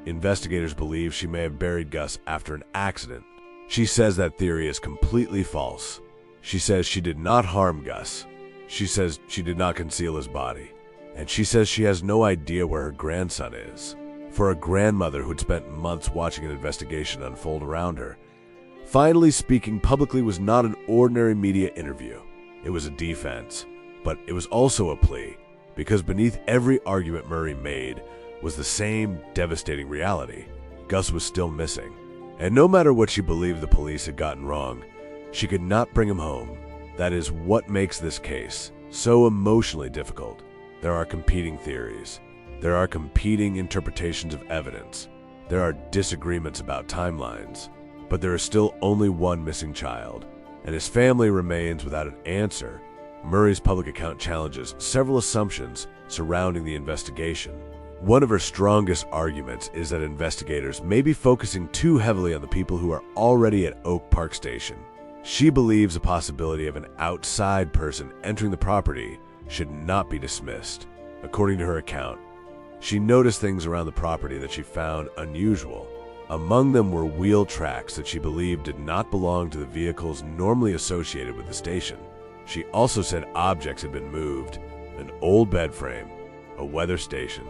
investigators believe she may have buried Gus after an accident. She says that theory is completely false. She says she did not harm Gus. She says she did not conceal his body. And she says she has no idea where her grandson is. For a grandmother who'd spent months watching an investigation unfold around her, finally speaking publicly was not an ordinary media interview. It was a defense, but it was also a plea, because beneath every argument Murray made was the same devastating reality. Gus was still missing, and no matter what she believed the police had gotten wrong, she could not bring him home. That is what makes this case so emotionally difficult. There are competing theories. There are competing interpretations of evidence. There are disagreements about timelines. But there is still only one missing child, and his family remains without an answer Murray's public account challenges several assumptions surrounding the investigation. One of her strongest arguments is that investigators may be focusing too heavily on the people who are already at Oak Park Station. She believes the possibility of an outside person entering the property should not be dismissed. According to her account, she noticed things around the property that she found unusual. Among them were wheel tracks that she believed did not belong to the vehicles normally associated with the station. She also said objects had been moved, an old bed frame, a weather station.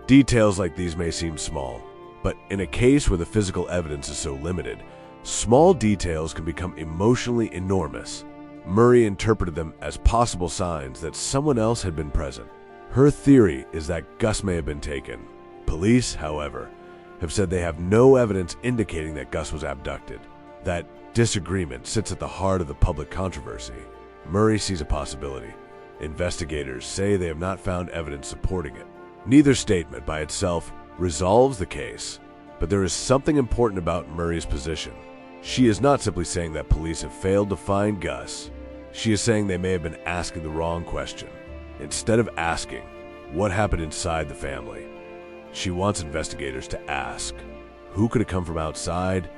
Details like these may seem small, but in a case where the physical evidence is so limited, small details can become emotionally enormous. Murray interpreted them as possible signs that someone else had been present. Her theory is that Gus may have been taken. Police, however, have said they have no evidence indicating that Gus was abducted. That disagreement sits at the heart of the public controversy. Murray sees a possibility. Investigators say they have not found evidence supporting it. Neither statement by itself resolves the case, but there is something important about Murray's position. She is not simply saying that police have failed to find Gus. She is saying they may have been asking the wrong question. Instead of asking, what happened inside the family? She wants investigators to ask, who could have come from outside?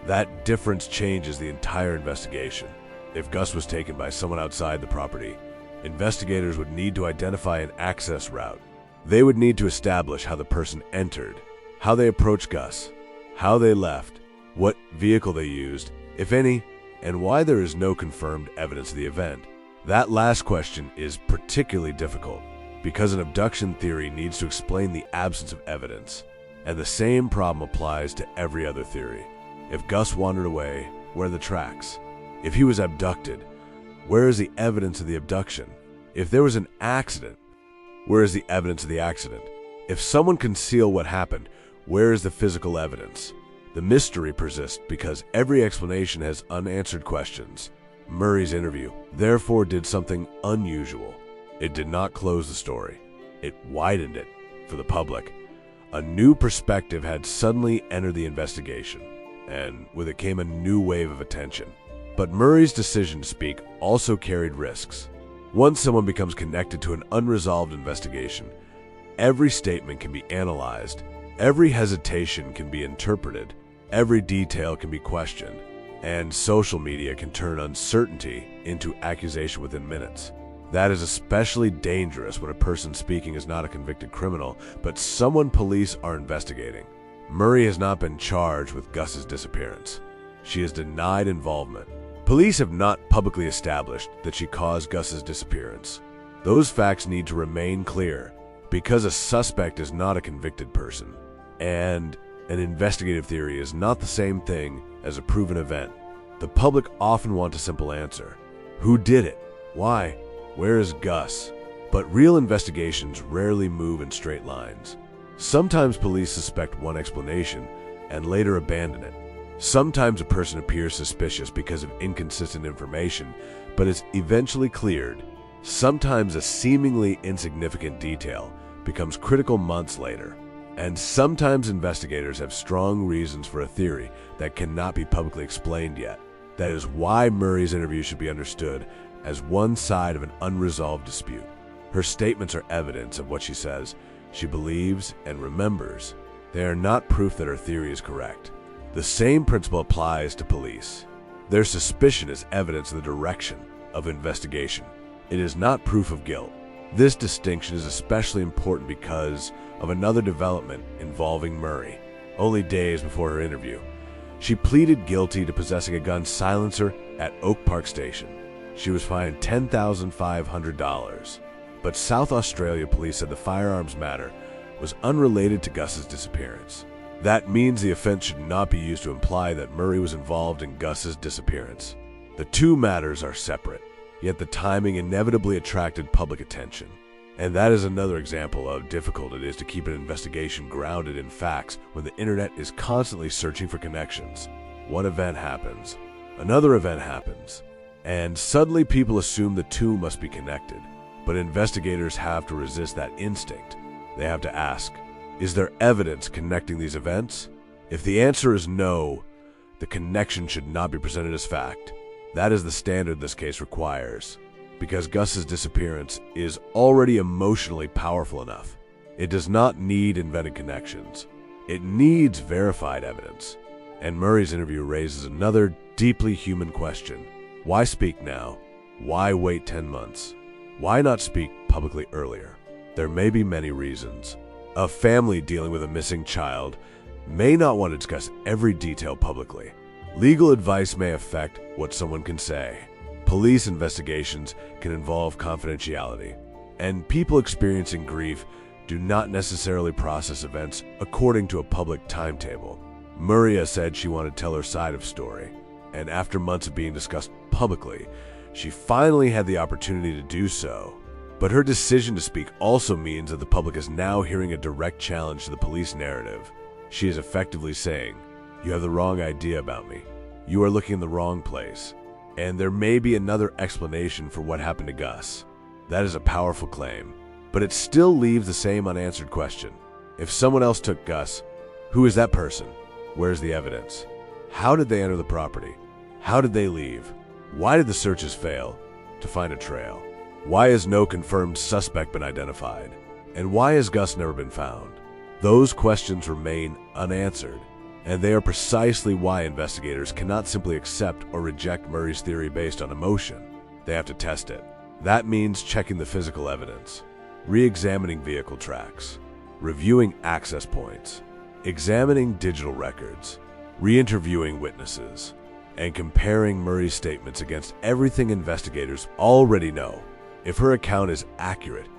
That difference changes the entire investigation. If Gus was taken by someone outside the property, investigators would need to identify an access route. They would need to establish how the person entered, how they approached Gus, how they left, what vehicle they used, if any, and why there is no confirmed evidence of the event. That last question is particularly difficult because an abduction theory needs to explain the absence of evidence, and the same problem applies to every other theory. If Gus wandered away, where are the tracks? If he was abducted, where is the evidence of the abduction? If there was an accident, where is the evidence of the accident? If someone concealed what happened, where is the physical evidence? The mystery persists because every explanation has unanswered questions. Murray's interview, therefore, did something unusual. It did not close the story. It widened it for the public. A new perspective had suddenly entered the investigation, and with it came a new wave of attention. But Murray's decision to speak also carried risks. Once someone becomes connected to an unresolved investigation, every statement can be analyzed, every hesitation can be interpreted, every detail can be questioned, and social media can turn uncertainty into accusation within minutes. That is especially dangerous when a person speaking is not a convicted criminal, but someone police are investigating. Murray has not been charged with Gus's disappearance. She is denied involvement. Police have not publicly established that she caused Gus's disappearance. Those facts need to remain clear because a suspect is not a convicted person, and an investigative theory is not the same thing as a proven event. The public often want a simple answer. Who did it? Why? Where is Gus? But real investigations rarely move in straight lines. Sometimes police suspect one explanation and later abandon it. Sometimes a person appears suspicious because of inconsistent information, but is eventually cleared. Sometimes a seemingly insignificant detail becomes critical months later. And sometimes investigators have strong reasons for a theory that cannot be publicly explained yet. That is why Murray's interview should be understood as one side of an unresolved dispute. Her statements are evidence of what she says, she believes, and remembers. They are not proof that her theory is correct. The same principle applies to police. Their suspicion is evidence of the direction of investigation. It is not proof of guilt. This distinction is especially important because of another development involving Murray. Only days before her interview, she pleaded guilty to possessing a gun silencer at Oak Park Station. She was fined $10,500. But South Australia police said the firearms matter was unrelated to Gus's disappearance. That means the offense should not be used to imply that Murray was involved in Gus's disappearance. The two matters are separate, yet the timing inevitably attracted public attention. And that is another example of how difficult it is to keep an investigation grounded in facts when the internet is constantly searching for connections. One event happens, another event happens, and suddenly people assume the two must be connected. But investigators have to resist that instinct. They have to ask, is there evidence connecting these events? If the answer is no, the connection should not be presented as fact. That is the standard this case requires. because Gus's disappearance is already emotionally powerful enough. It does not need invented connections. It needs verified evidence. And Murray's interview raises another deeply human question. Why speak now? Why wait 10 months? Why not speak publicly earlier? There may be many reasons. A family dealing with a missing child may not want to discuss every detail publicly. Legal advice may affect what someone can say. Police investigations can involve confidentiality. And people experiencing grief do not necessarily process events according to a public timetable. Murray said she wanted to tell her side of the story, and after months of being discussed publicly, she finally had the opportunity to do so. But her decision to speak also means that the public is now hearing a direct challenge to the police narrative. She is effectively saying, "You have the wrong idea about me. You are looking in the wrong place. And there may be another explanation for what happened to Gus." That is a powerful claim, but it still leaves the same unanswered question. If someone else took Gus, who is that person? Where's the evidence? How did they enter the property? How did they leave? Why did the searches fail to find a trail? Why has no confirmed suspect been identified? And why has Gus never been found? Those questions remain unanswered, and they are precisely why investigators cannot simply accept or reject Murray's theory based on emotion. They have to test it. That means checking the physical evidence, re-examining vehicle tracks, reviewing access points, examining digital records, re-interviewing witnesses, and comparing Murray's statements against everything investigators already know. If her account is accurate,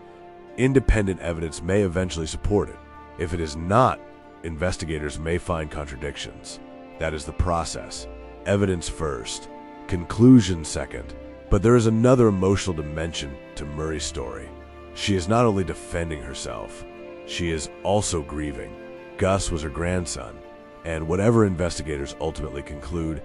independent evidence may eventually support it. If it is not, investigators may find contradictions. That is the process. Evidence first, conclusion second. But there is another emotional dimension to Murray's story. She is not only defending herself, she is also grieving. Gus was her grandson, and whatever investigators ultimately conclude,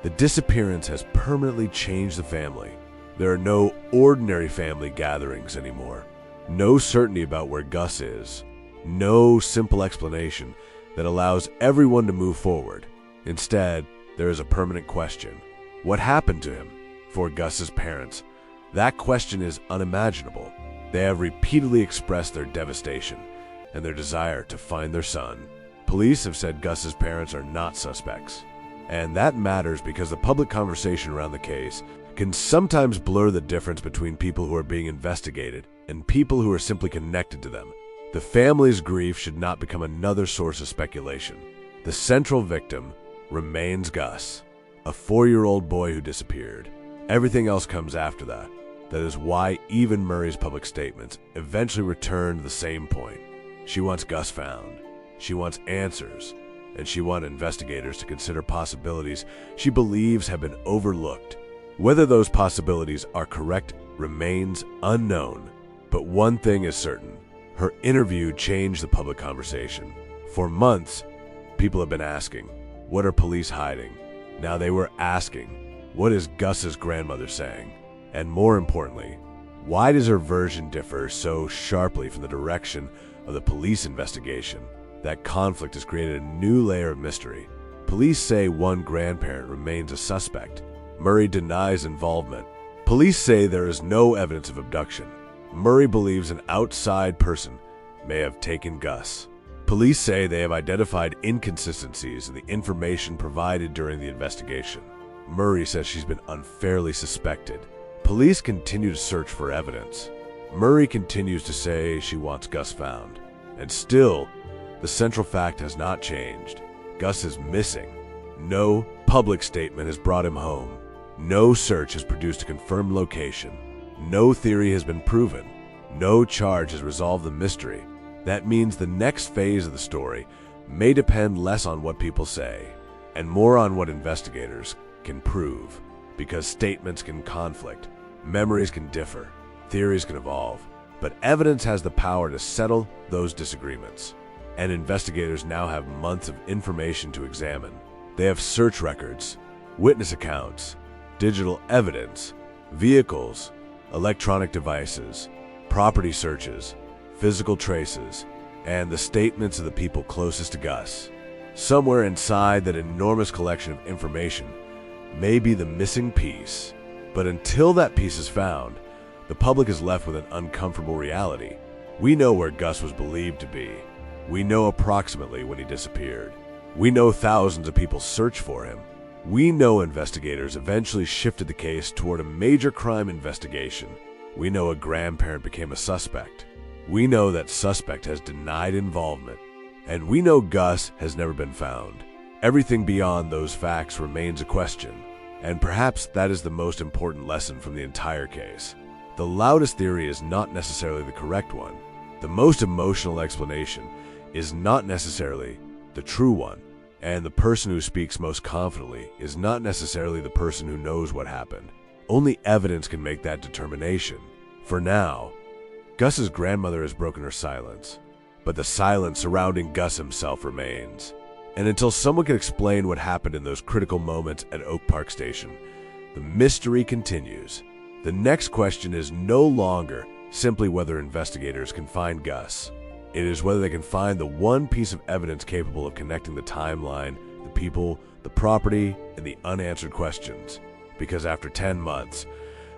the disappearance has permanently changed the family. There are no ordinary family gatherings anymore. No certainty about where Gus is. No simple explanation that allows everyone to move forward. Instead, there is a permanent question. What happened to him? For Gus's parents, that question is unimaginable. They have repeatedly expressed their devastation and their desire to find their son. Police have said Gus's parents are not suspects. And that matters because the public conversation around the case can sometimes blur the difference between people who are being investigated and people who are simply connected to them. The family's grief should not become another source of speculation. The central victim remains Gus, a 4-year-old boy who disappeared. Everything else comes after that. That is why even Murray's public statements eventually return to the same point. She wants Gus found. She wants answers. And she wants investigators to consider possibilities she believes have been overlooked. Whether those possibilities are correct remains unknown. But one thing is certain. Her interview changed the public conversation. For months, people have been asking, what are police hiding? Now they were asking, what is Gus's grandmother saying? And more importantly, why does her version differ so sharply from the direction of the police investigation? That conflict has created a new layer of mystery. Police say one grandparent remains a suspect. Murray denies involvement. Police say there is no evidence of abduction. Murray believes an outside person may have taken Gus. Police say they have identified inconsistencies in the information provided during the investigation. Murray says she's been unfairly suspected. Police continue to search for evidence. Murray continues to say she wants Gus found. And still, the central fact has not changed. Gus is missing. No public statement has brought him home. No search has produced a confirmed location. No theory has been proven. No charge has resolved the mystery. That means the next phase of the story may depend less on what people say and more on what investigators can prove, because statements can conflict, memories can differ, theories can evolve, but evidence has the power to settle those disagreements. And investigators now have months of information to examine. They have search records, witness accounts, digital evidence, vehicles, electronic devices, property searches, physical traces, and the statements of the people closest to Gus. Somewhere inside that enormous collection of information may be the missing piece. But until that piece is found, the public is left with an uncomfortable reality. We know where Gus was believed to be. We know approximately when he disappeared. We know thousands of people searched for him. We know investigators eventually shifted the case toward a major crime investigation. We know a grandparent became a suspect. We know that suspect has denied involvement. And we know Gus has never been found. Everything beyond those facts remains a question. And perhaps that is the most important lesson from the entire case. The loudest theory is not necessarily the correct one. The most emotional explanation is not necessarily the true one. And the person who speaks most confidently is not necessarily the person who knows what happened. Only evidence can make that determination. For now, Gus's grandmother has broken her silence, but the silence surrounding Gus himself remains. And until someone can explain what happened in those critical moments at Oak Park Station, the mystery continues. The next question is no longer simply whether investigators can find Gus. It is whether they can find the one piece of evidence capable of connecting the timeline, the people, the property, and the unanswered questions. Because after 10 months,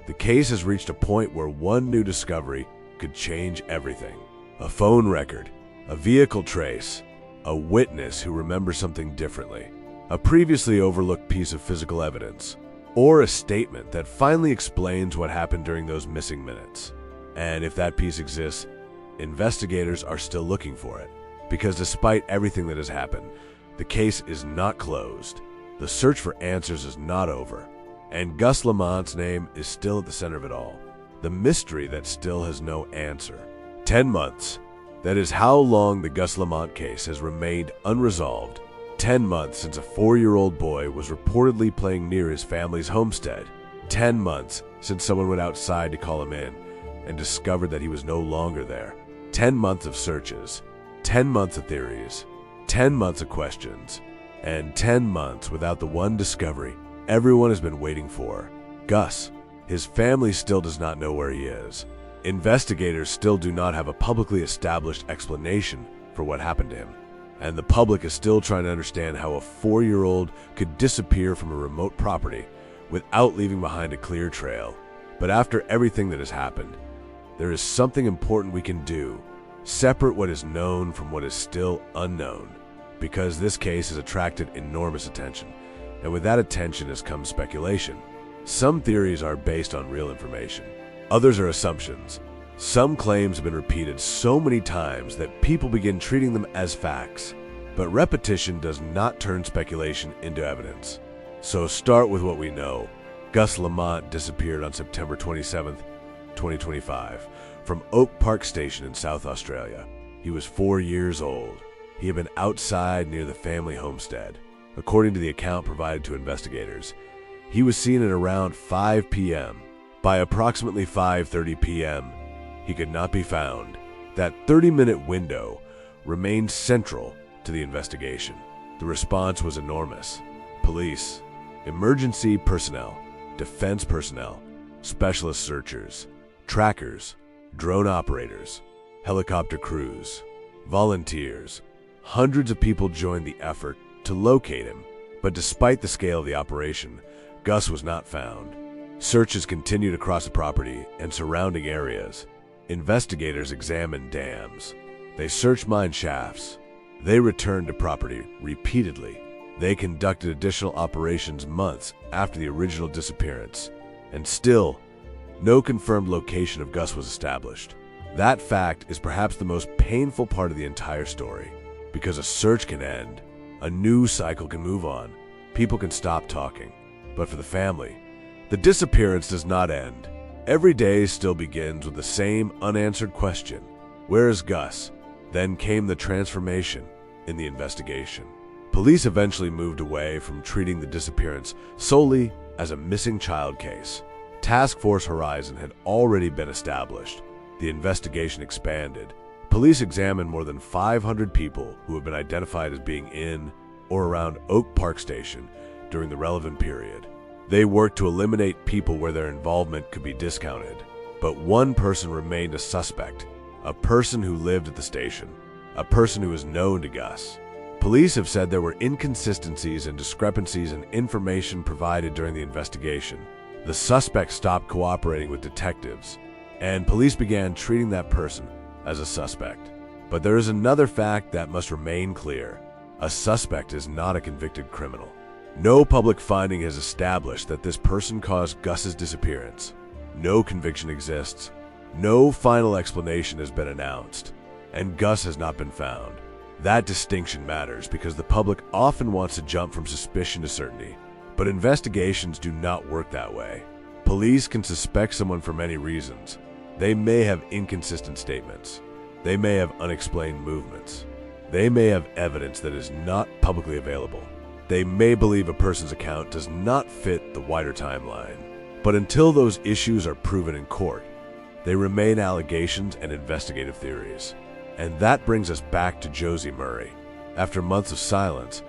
the case has reached a point where one new discovery could change everything. A phone record, a vehicle trace, a witness who remembers something differently, a previously overlooked piece of physical evidence, or a statement that finally explains what happened during those missing minutes. And if that piece exists, investigators are still looking for it. Because despite everything that has happened, the case is not closed. The search for answers is not over. And Gus Lamont's name is still at the center of it all. The mystery that still has no answer. 10 months. That is how long the Gus Lamont case has remained unresolved. 10 months since a 4-year-old boy was reportedly playing near his family's homestead. 10 months since someone went outside to call him in and discovered that he was no longer there. 10 months of searches. 10 months of theories. 10 months of questions. And 10 months without the one discovery everyone has been waiting for. Gus. His family still does not know where he is. Investigators still do not have a publicly established explanation for what happened to him. And the public is still trying to understand how a 4-year-old could disappear from a remote property without leaving behind a clear trail. But after everything that has happened, there is something important we can do. Separate what is known from what is still unknown. Because this case has attracted enormous attention. And with that attention has come speculation. Some theories are based on real information. Others are assumptions. Some claims have been repeated so many times that people begin treating them as facts. But repetition does not turn speculation into evidence. So start with what we know. Gus Lamont disappeared on September 27, 2025, from Oak Park Station in South Australia. He was 4 years old. He had been outside near the family homestead. According to the account provided to investigators, he was seen at around 5 p.m. By approximately 5:30 p.m., he could not be found. That 30-minute window remained central to the investigation. The response was enormous. Police, emergency personnel, defense personnel, specialist searchers, trackers, drone operators, helicopter crews, volunteers. Hundreds of people joined the effort to locate him, but despite the scale of the operation, Gus was not found. Searches continued across the property and surrounding areas. Investigators examined dams. They searched mine shafts. They returned to property repeatedly. They conducted additional operations months after the original disappearance. And still, no confirmed location of Gus was established. That fact is perhaps the most painful part of the entire story. Because a search can end, a new cycle can move on, people can stop talking. But for the family, the disappearance does not end. Every day still begins with the same unanswered question. Where is Gus? Then came the transformation in the investigation. Police eventually moved away from treating the disappearance solely as a missing child case. Task Force Horizon had already been established. The investigation expanded. Police examined more than 500 people who have been identified as being in or around Oak Park Station during the relevant period. They worked to eliminate people where their involvement could be discounted. But one person remained a suspect, a person who lived at the station, a person who was known to Gus. Police have said there were inconsistencies and discrepancies in information provided during the investigation. The suspect stopped cooperating with detectives. and police began treating that person as a suspect. But there is another fact that must remain clear. A suspect is not a convicted criminal. No public finding has established that this person caused Gus's disappearance. No conviction exists. No final explanation has been announced, and Gus has not been found. That distinction matters because the public often wants to jump from suspicion to certainty, but investigations do not work that way. Police can suspect someone for many reasons. They may have inconsistent statements. They may have unexplained movements. They may have evidence that is not publicly available. They may believe a person's account does not fit the wider timeline. But until those issues are proven in court, they remain allegations and investigative theories. And that brings us back to Josie Murray. After months of silence,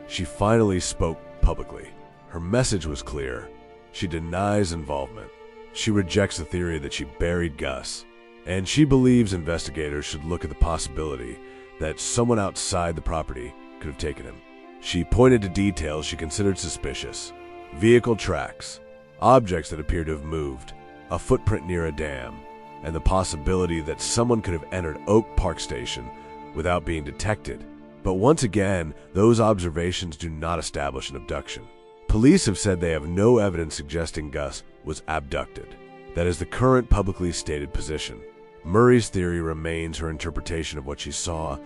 she finally spoke publicly. Her message was clear. She denies involvement. She rejects the theory that she buried Gus. And she believes investigators should look at the possibility that someone outside the property could have taken him. She pointed to details she considered suspicious. Vehicle tracks, objects that appear to have moved, a footprint near a dam, and the possibility that someone could have entered Oak Park Station without being detected. But once again, those observations do not establish an abduction. Police have said they have no evidence suggesting Gus was abducted. That is the current publicly stated position. Murray's theory remains her interpretation of what she saw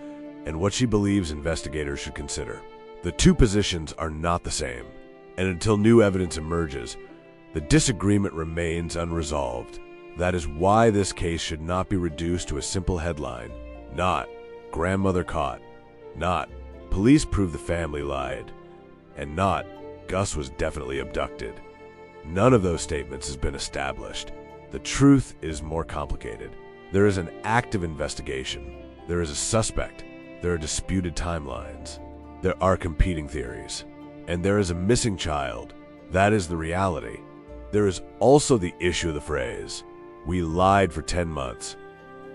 and what she believes investigators should consider. The two positions are not the same, and until new evidence emerges, the disagreement remains unresolved. That is why this case should not be reduced to a simple headline. Not, grandmother caught. Not, police prove the family lied. And not, Gus was definitely abducted. None of those statements has been established. The truth is more complicated. There is an active investigation. There is a suspect. There are disputed timelines. There are competing theories. And there is a missing child. That is the reality. There is also the issue of the phrase, "We lied for 10 months."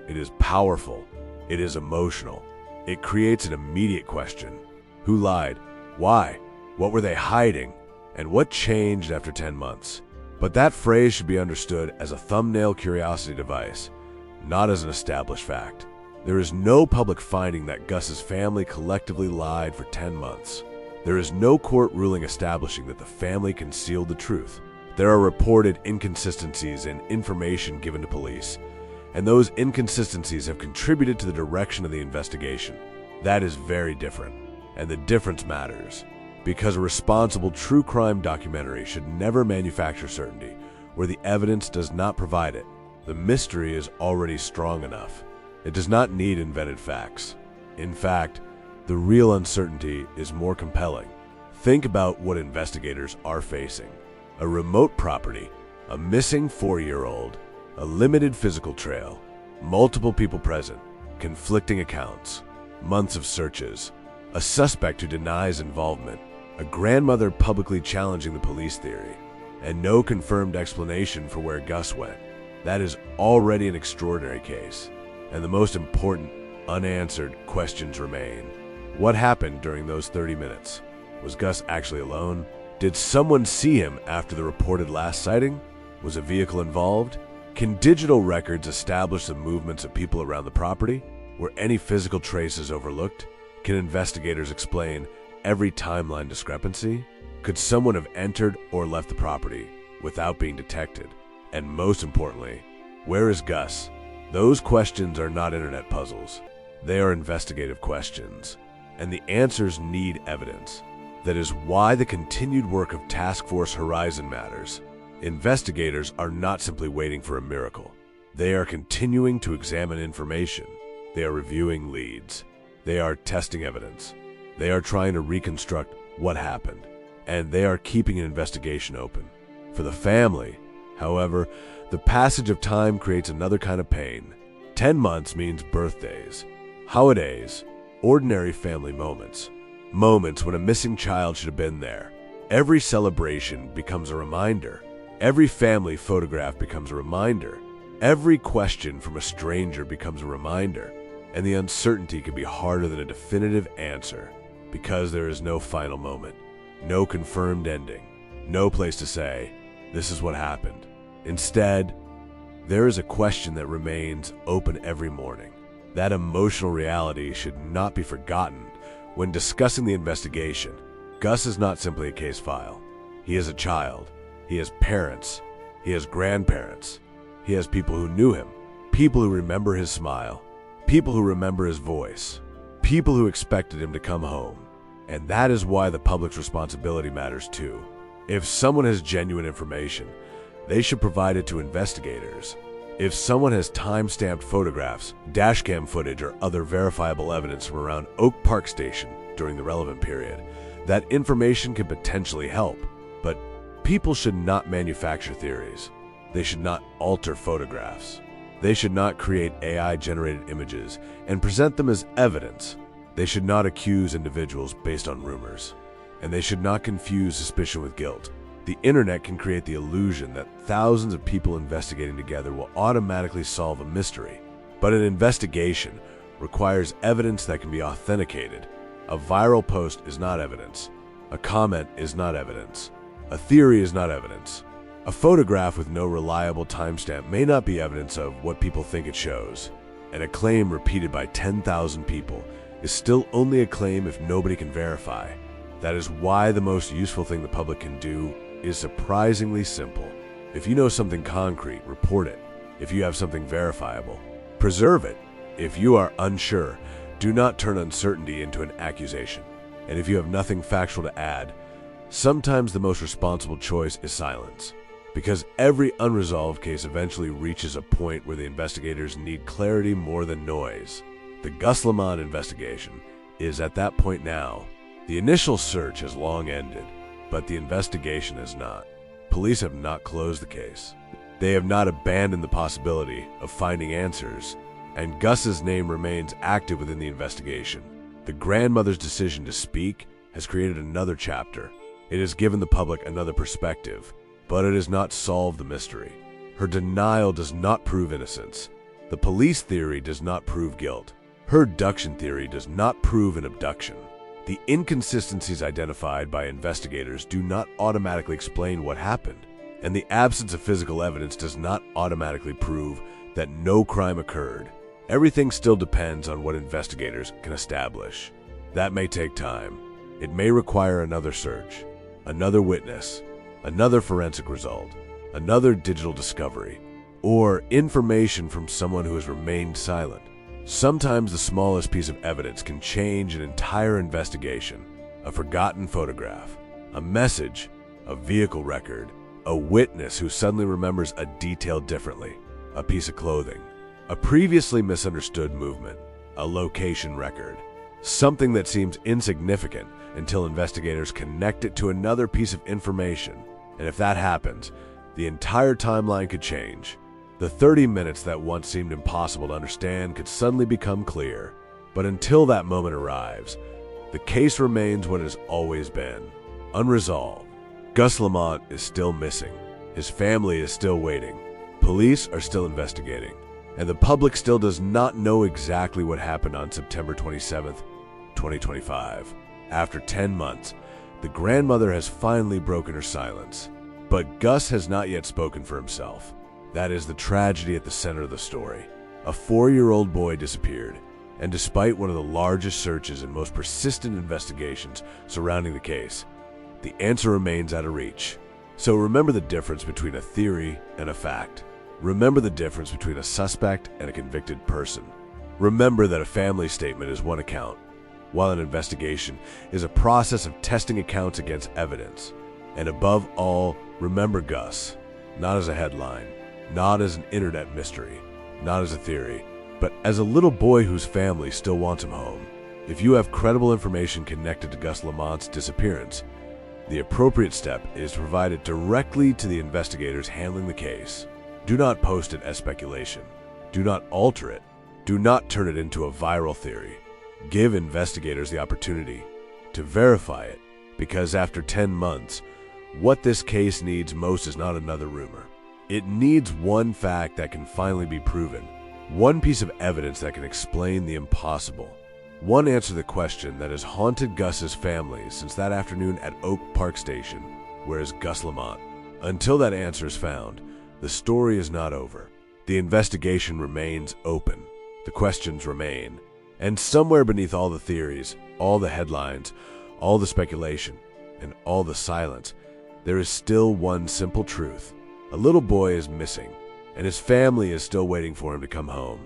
It is powerful. It is emotional. It creates an immediate question. Who lied? Why? What were they hiding? And what changed after 10 months? But that phrase should be understood as a thumbnail curiosity device, not as an established fact. There is no public finding that Gus's family collectively lied for 10 months. There is no court ruling establishing that the family concealed the truth. There are reported inconsistencies in information given to police, and those inconsistencies have contributed to the direction of the investigation. That is very different, and the difference matters, because a responsible true crime documentary should never manufacture certainty where the evidence does not provide it. The mystery is already strong enough. It does not need invented facts. In fact, the real uncertainty is more compelling. Think about what investigators are facing. A remote property, a missing 4-year-old, a limited physical trail, multiple people present, conflicting accounts, months of searches, a suspect who denies involvement, a grandmother publicly challenging the police theory, and no confirmed explanation for where Gus went. That is already an extraordinary case, and the most important, unanswered questions remain. What happened during those 30 minutes? Was Gus actually alone? Did someone see him after the reported last sighting? Was a vehicle involved? Can digital records establish the movements of people around the property? Were any physical traces overlooked? Can investigators explain every timeline discrepancy? Could someone have entered or left the property without being detected? And most importantly, where is Gus? Those questions are not internet puzzles. They are investigative questions, and the answers need evidence. That is why the continued work of Task Force Horizon matters. Investigators are not simply waiting for a miracle. They are continuing to examine information. They are reviewing leads. They are testing evidence. They are trying to reconstruct what happened. And they are keeping an investigation open. For the family, however, the passage of time creates another kind of pain. 10 months means birthdays, holidays, ordinary family moments. Moments when a missing child should have been there. Every celebration becomes a reminder. Every family photograph becomes a reminder. Every question from a stranger becomes a reminder. And the uncertainty can be harder than a definitive answer because there is no final moment, no confirmed ending, no place to say, this is what happened. Instead, there is a question that remains open every morning. That emotional reality should not be forgotten when discussing the investigation. Gus is not simply a case file. He is a child. He has parents. He has grandparents. He has people who knew him, people who remember his smile, people who remember his voice, people who expected him to come home. And that is why the public's responsibility matters too. If someone has genuine information, they should provide it to investigators. If someone has time-stamped photographs, dashcam footage, or other verifiable evidence from around Oak Park Station during the relevant period, that information can potentially help. But people should not manufacture theories. They should not alter photographs. They should not create AI-generated images and present them as evidence. They should not accuse individuals based on rumors. And they should not confuse suspicion with guilt. The internet can create the illusion that thousands of people investigating together will automatically solve a mystery. But an investigation requires evidence that can be authenticated. A viral post is not evidence. A comment is not evidence. A theory is not evidence. A photograph with no reliable timestamp may not be evidence of what people think it shows. And a claim repeated by 10,000 people is still only a claim if nobody can verify. That is why the most useful thing the public can do is surprisingly simple. If you know something concrete, report it. If you have something verifiable, preserve it. If you are unsure, do not turn uncertainty into an accusation. And if you have nothing factual to add, sometimes the most responsible choice is silence. Because every unresolved case eventually reaches a point where the investigators need clarity more than noise. The Gus Lamont investigation is at that point now. The initial search has long ended, but the investigation has not. Police have not closed the case. They have not abandoned the possibility of finding answers, and Gus's name remains active within the investigation. The grandmother's decision to speak has created another chapter. It has given the public another perspective, but it has not solved the mystery. Her denial does not prove innocence. The police theory does not prove guilt. Her abduction theory does not prove an abduction. The inconsistencies identified by investigators do not automatically explain what happened, and the absence of physical evidence does not automatically prove that no crime occurred. Everything still depends on what investigators can establish. That may take time. It may require another search, another witness, another forensic result, another digital discovery, or information from someone who has remained silent. Sometimes the smallest piece of evidence can change an entire investigation. A forgotten photograph, a message, a vehicle record, a witness who suddenly remembers a detail differently, a piece of clothing, a previously misunderstood movement, a location record, something that seems insignificant until investigators connect it to another piece of information. And if that happens, the entire timeline could change. The 30 minutes that once seemed impossible to understand could suddenly become clear. But until that moment arrives, the case remains what it has always been, unresolved. Gus Lamont is still missing. His family is still waiting. Police are still investigating. And the public still does not know exactly what happened on September 27th, 2025. After 10 months, the grandmother has finally broken her silence. But Gus has not yet spoken for himself. That is the tragedy at the center of the story. A 4-year-old boy disappeared, and despite one of the largest searches and most persistent investigations surrounding the case, the answer remains out of reach. So remember the difference between a theory and a fact. Remember the difference between a suspect and a convicted person. Remember that a family statement is one account, while an investigation is a process of testing accounts against evidence. And above all, remember Gus, not as a headline, not as an internet mystery, not as a theory, but as a little boy whose family still wants him home. If you have credible information connected to Gus Lamont's disappearance, the appropriate step is to provide it directly to the investigators handling the case. Do not post it as speculation. Do not alter it. Do not turn it into a viral theory. Give investigators the opportunity to verify it, because after 10 months, what this case needs most is not another rumor. It needs one fact that can finally be proven, one piece of evidence that can explain the impossible, one answer to the question that has haunted Gus's family since that afternoon at Oak Park Station. Where is Gus Lamont? Until that answer is found, the story is not over. The investigation remains open. The questions remain. And somewhere beneath all the theories, all the headlines, all the speculation, and all the silence, there is still one simple truth. A little boy is missing, and his family is still waiting for him to come home.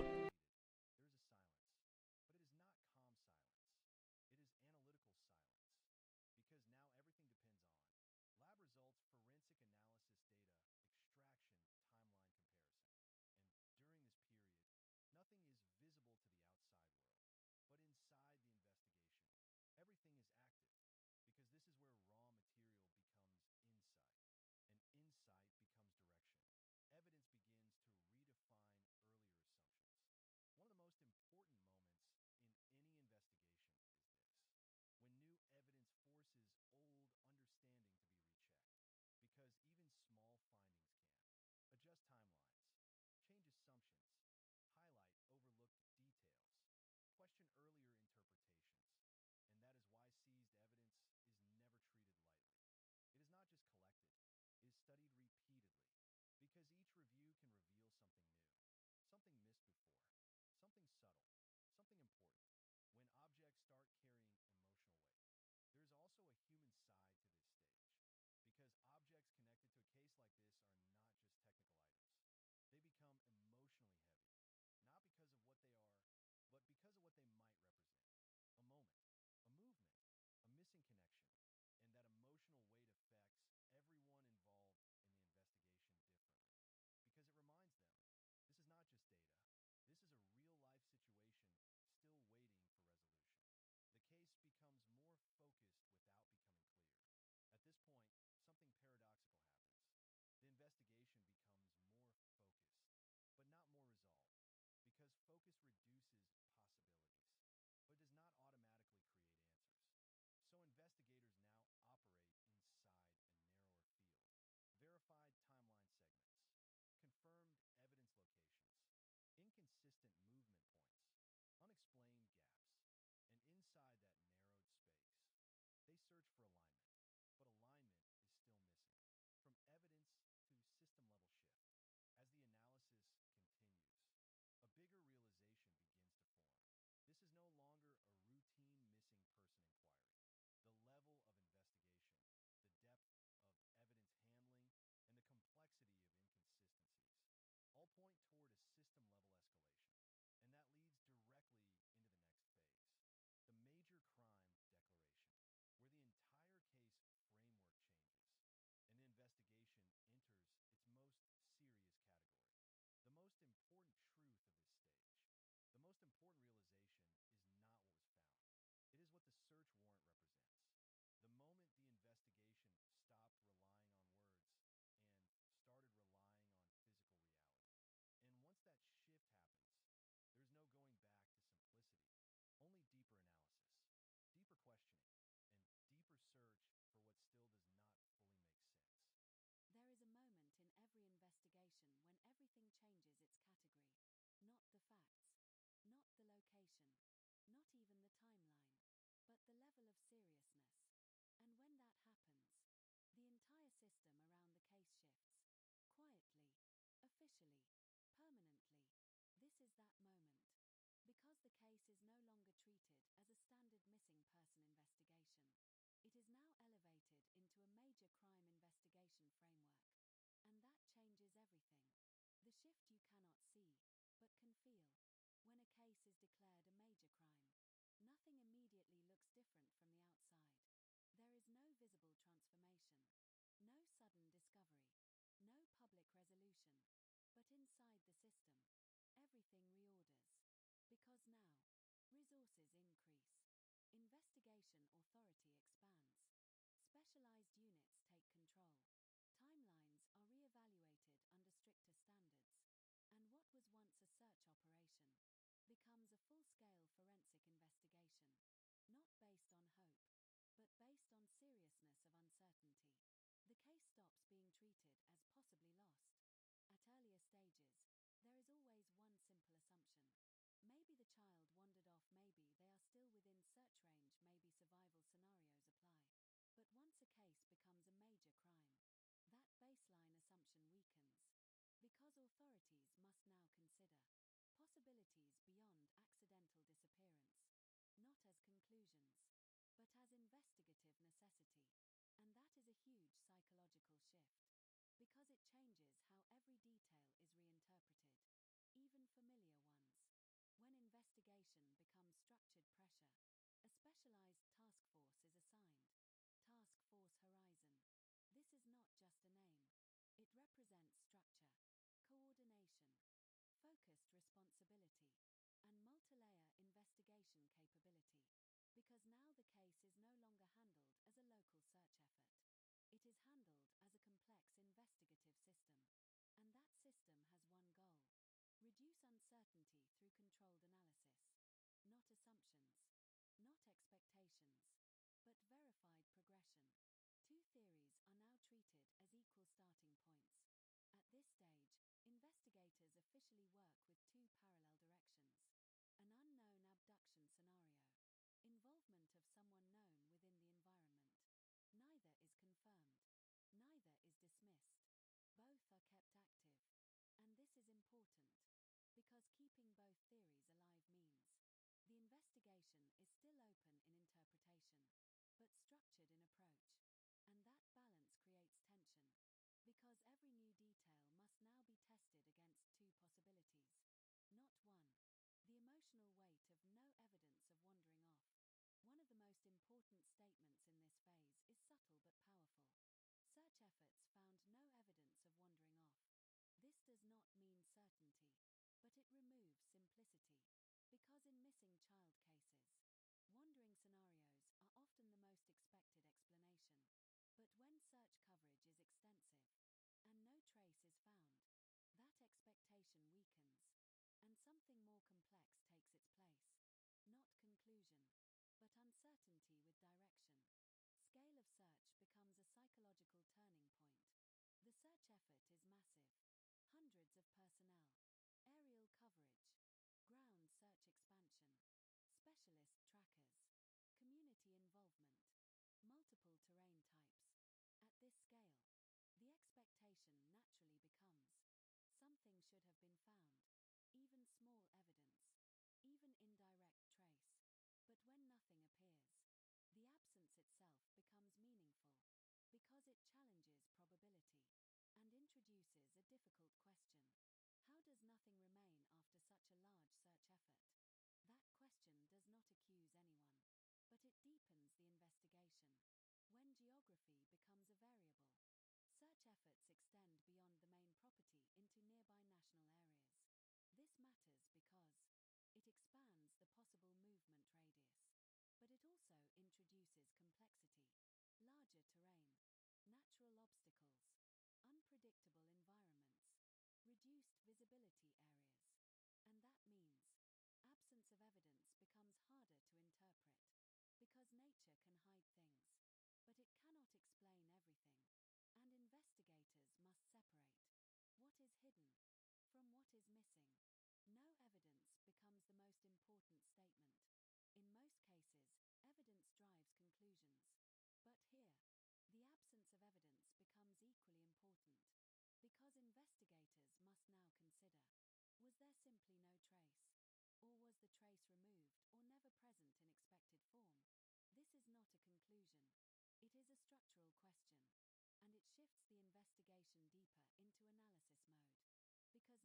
authorities must now consider possibilities beyond accidental disappearance, not as conclusions, but as investigative necessity. And that is a huge psychological shift, because it changes how every detail is reinterpreted, even familiar ones. When investigation becomes structured pressure, a specialized task force is assigned. Task Force Horizon. This is not just a name. It represents structure, coordination, focused responsibility, and multi-layer investigation capability. Because now the case is no longer handled as a local search effort. It is handled as a complex investigative system. And that system has one goal: reduce uncertainty through controlled analysis. Not assumptions, not expectations, but verified progression. Two theories are now treated as equal starting points. At this stage, investigators officially work with two parallel directions: an unknown abduction scenario, involvement of someone known within the environment. Neither is confirmed. Neither is dismissed. Both are kept active. And this is important, because keeping both theories alive means the investigation is still open in interpretation, but structured in approach. And that balance creates tension, because every new detail must now be tested against two possibilities, not one. The emotional weight of no evidence of wandering off. One of the most important statements in this phase is subtle but powerful. Search efforts found no evidence of wandering off. This does not mean certainty, but it removes simplicity, because in missing child cases, wandering scenarios are often the most expected explanation. But when search coverage is extensive, and no trace is found, that expectation weakens, and something more complex takes its place. Not conclusion, but uncertainty with direction. Scale of search becomes a psychological turning point. The search effort is massive. Hundreds of personnel, aerial coverage, ground search expansion, specialist trackers, community involvement, multiple terrain types. At this scale, the expectation naturally becomes something should have been found, even small evidence, even indirect trace. But when nothing appears, the absence itself becomes meaningful, because it challenges probability and introduces a difficult question. How does nothing remain after such a large search effort? That question does not accuse anyone, but it deepens the investigation. When geography becomes a variable, search efforts extend beyond the main property into nearby national areas. This matters because it expands the possible movement radius, but it also introduces complexity, larger terrain, natural obstacles, unpredictable environments, reduced visibility areas. And that means absence of evidence becomes harder to interpret, because nature can hide things, but it cannot explain everything. And investigators must separate what is hidden from what is missing. No evidence becomes the most important statement. In most cases, evidence drives conclusions. But here, the absence of evidence becomes equally important, because investigators must now consider: was there simply no trace? Or was the trace removed or never present in expected form? This is not a conclusion. It is a structural question. And it shifts the investigation deeper into analysis mode. Because now they are not just searching, they are interpreting absence. Two paths running at once. The investigation is now officially split into two parallel lines: unknown external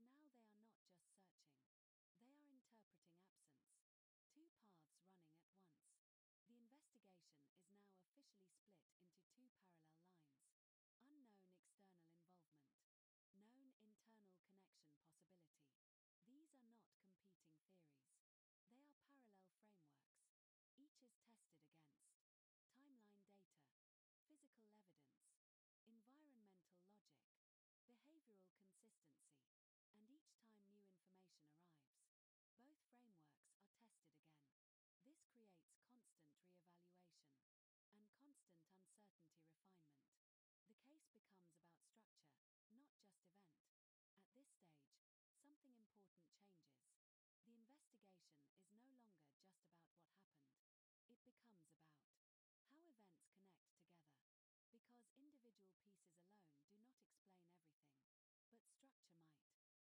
involvement, known internal connection possibility. These are not competing theories. They are parallel frameworks. Each is tested against timeline data, physical evidence, environmental logic, behavioral consistency. And each time new information arrives, both frameworks are tested again. This creates constant re-evaluation and constant uncertainty refinement. The case becomes about structure, not just event. At this stage, something important changes. The investigation is no longer just about what happened. It becomes about how events connect together. Because individual pieces alone do not explain everything, but structure might.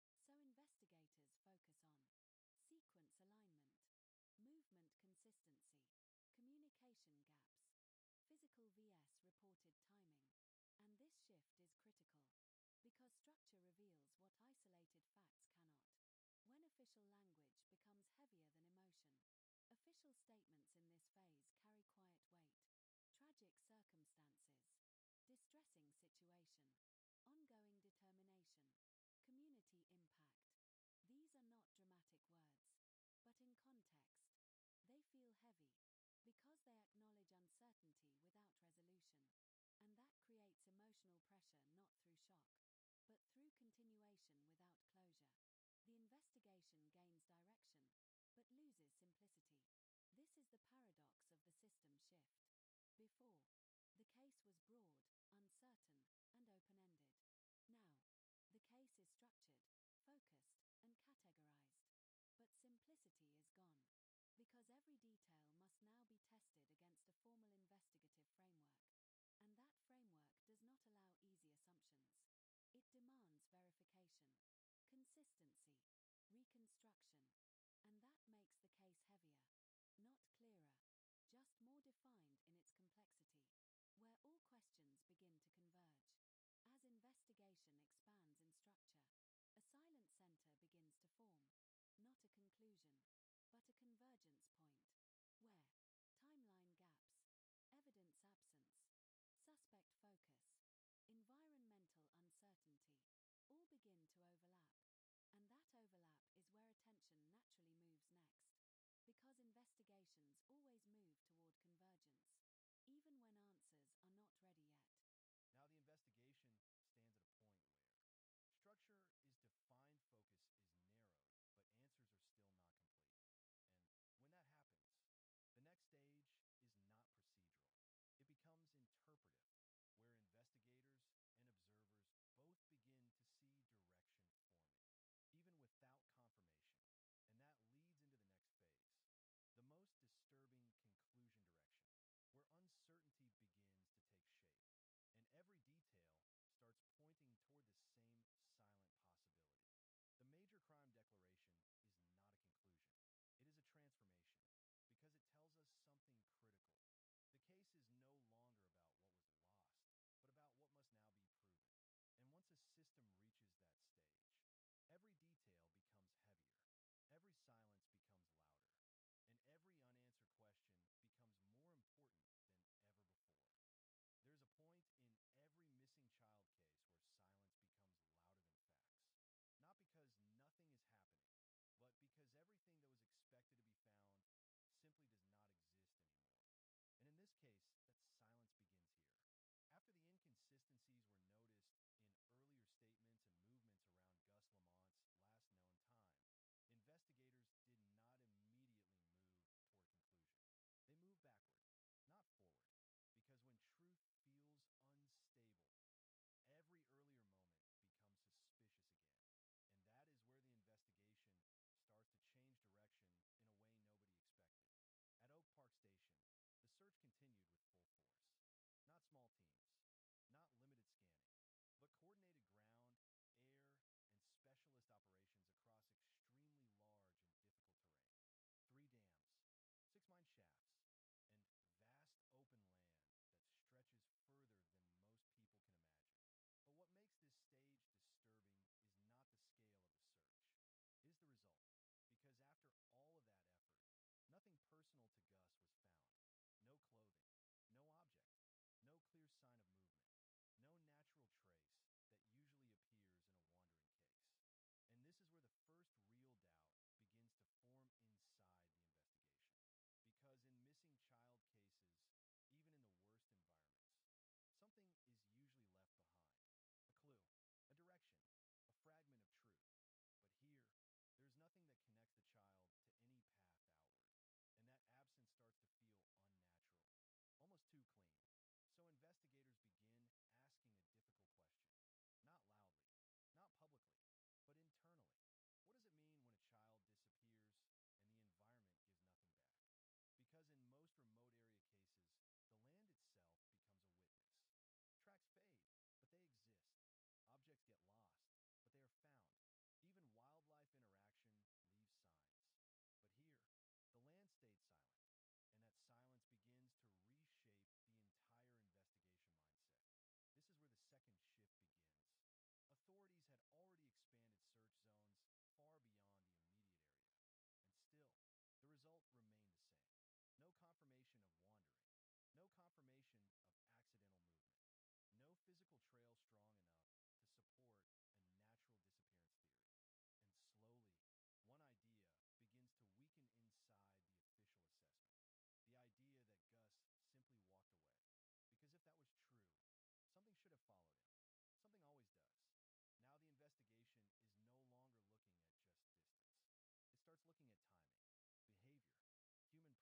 on: sequence alignment, movement consistency, communication gaps, physical vs reported timing. And this shift is critical, because structure reveals what isolated facts cannot. When official language becomes heavier than emotion, official statements in this phase carry quiet weight: tragic circumstances, distressing situation, ongoing determination, community impact. These are not dramatic words, but in context, they feel heavy, because they acknowledge uncertainty without resolution. And that creates emotional pressure not through shock, but through continuation without closure. The investigation gains direction, but loses simplicity. This is the paradox of the system shift. Before, the case was broad, uncertain, and open-ended. Now, the case is structured, focused, and categorized. But simplicity is gone, because every detail must now be tested against a formal investigative framework. And that framework does not allow easy assumptions. It demands verification, consistency, reconstruction. And that makes the case heavier, not clearer, just more defined in its complexity, where all questions begin to converge. As investigation expands in structure, a silent center begins to form, not a conclusion, but a convergence point, where timeline gaps, evidence absence, suspect focus, environmental uncertainty, all begin to overlap. And that overlap is where attention naturally moves next, because investigations always move toward convergence, even when answers are not ready yet. Now, the investigation stands at a point where structure is defined, focus is narrowed, but answers are still not complete. And when that happens, the next stage is not procedural. It becomes interpretive, where investigators and observers both begin to see direction forming, even without confirmation. And that leads into the next phase, the most disturbing conclusion. confirmation of wandering, no confirmation of accidental movement, no physical trail strong enough to support a natural disappearance theory. And slowly, one idea begins to weaken inside the official assessment. The idea that Gus simply walked away. Because if that was true, something should have followed him. Something always does. Now the investigation is no longer looking at just distance. It starts looking at timing, behavior, human presence. And this is where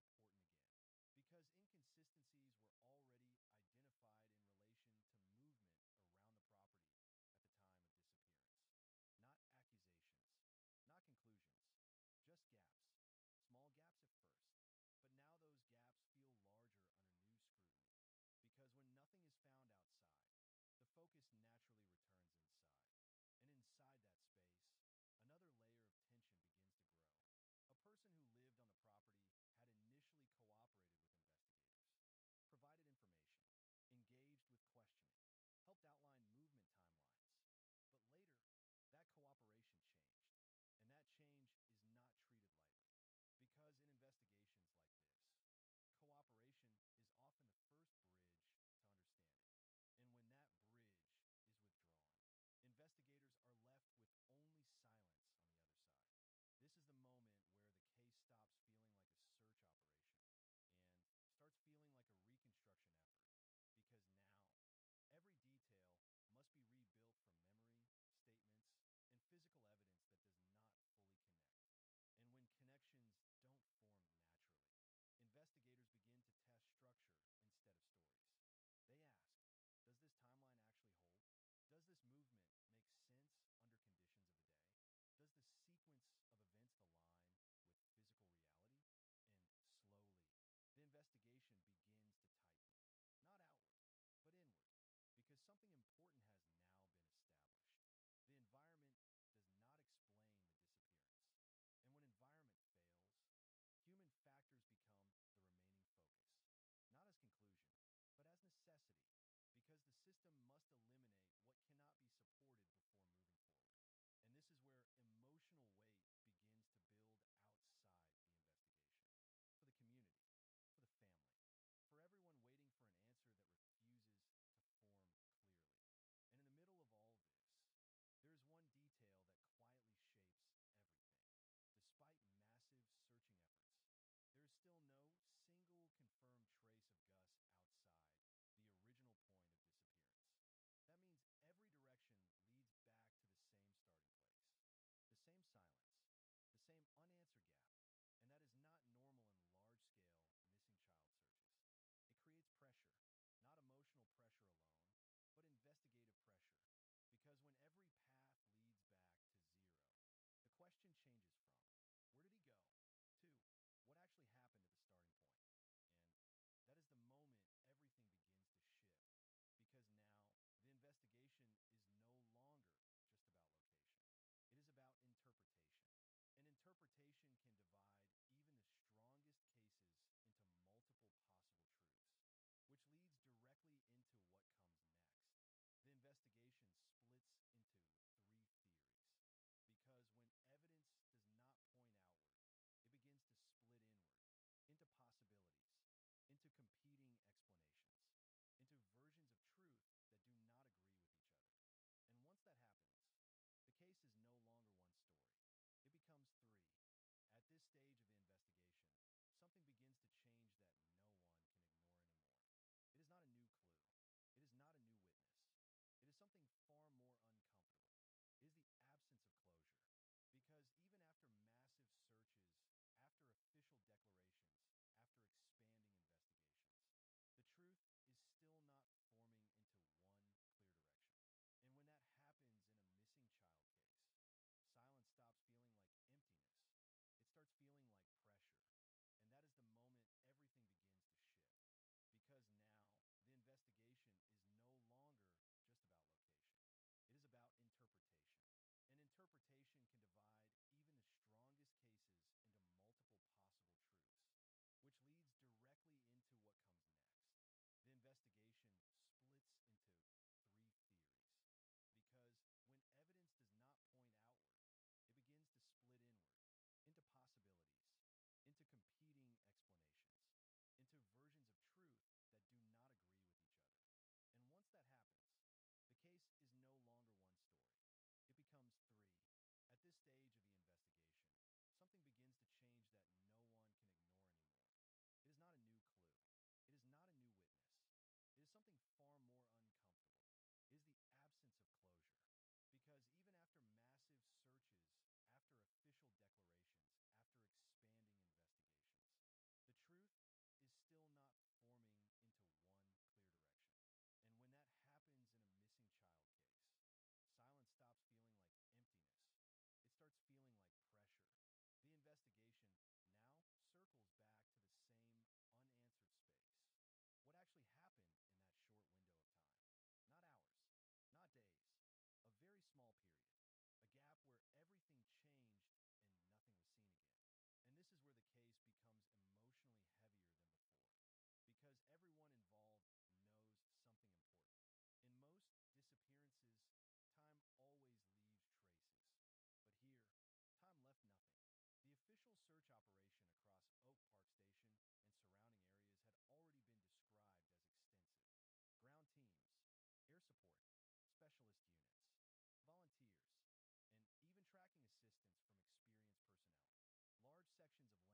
earlier statements become important again. Because inconsistencies were already everything changed and nothing was seen again. And this is where the case becomes emotionally heavier than before, because everyone involved knows something important. In most disappearances, time always leaves traces. But here, time left nothing. The official search operation across Oak Park Station and surrounding areas had already been described as extensive. Ground teams, air support, specialist units, volunteers, and even tracking assistance from experienced personnel. Large sections of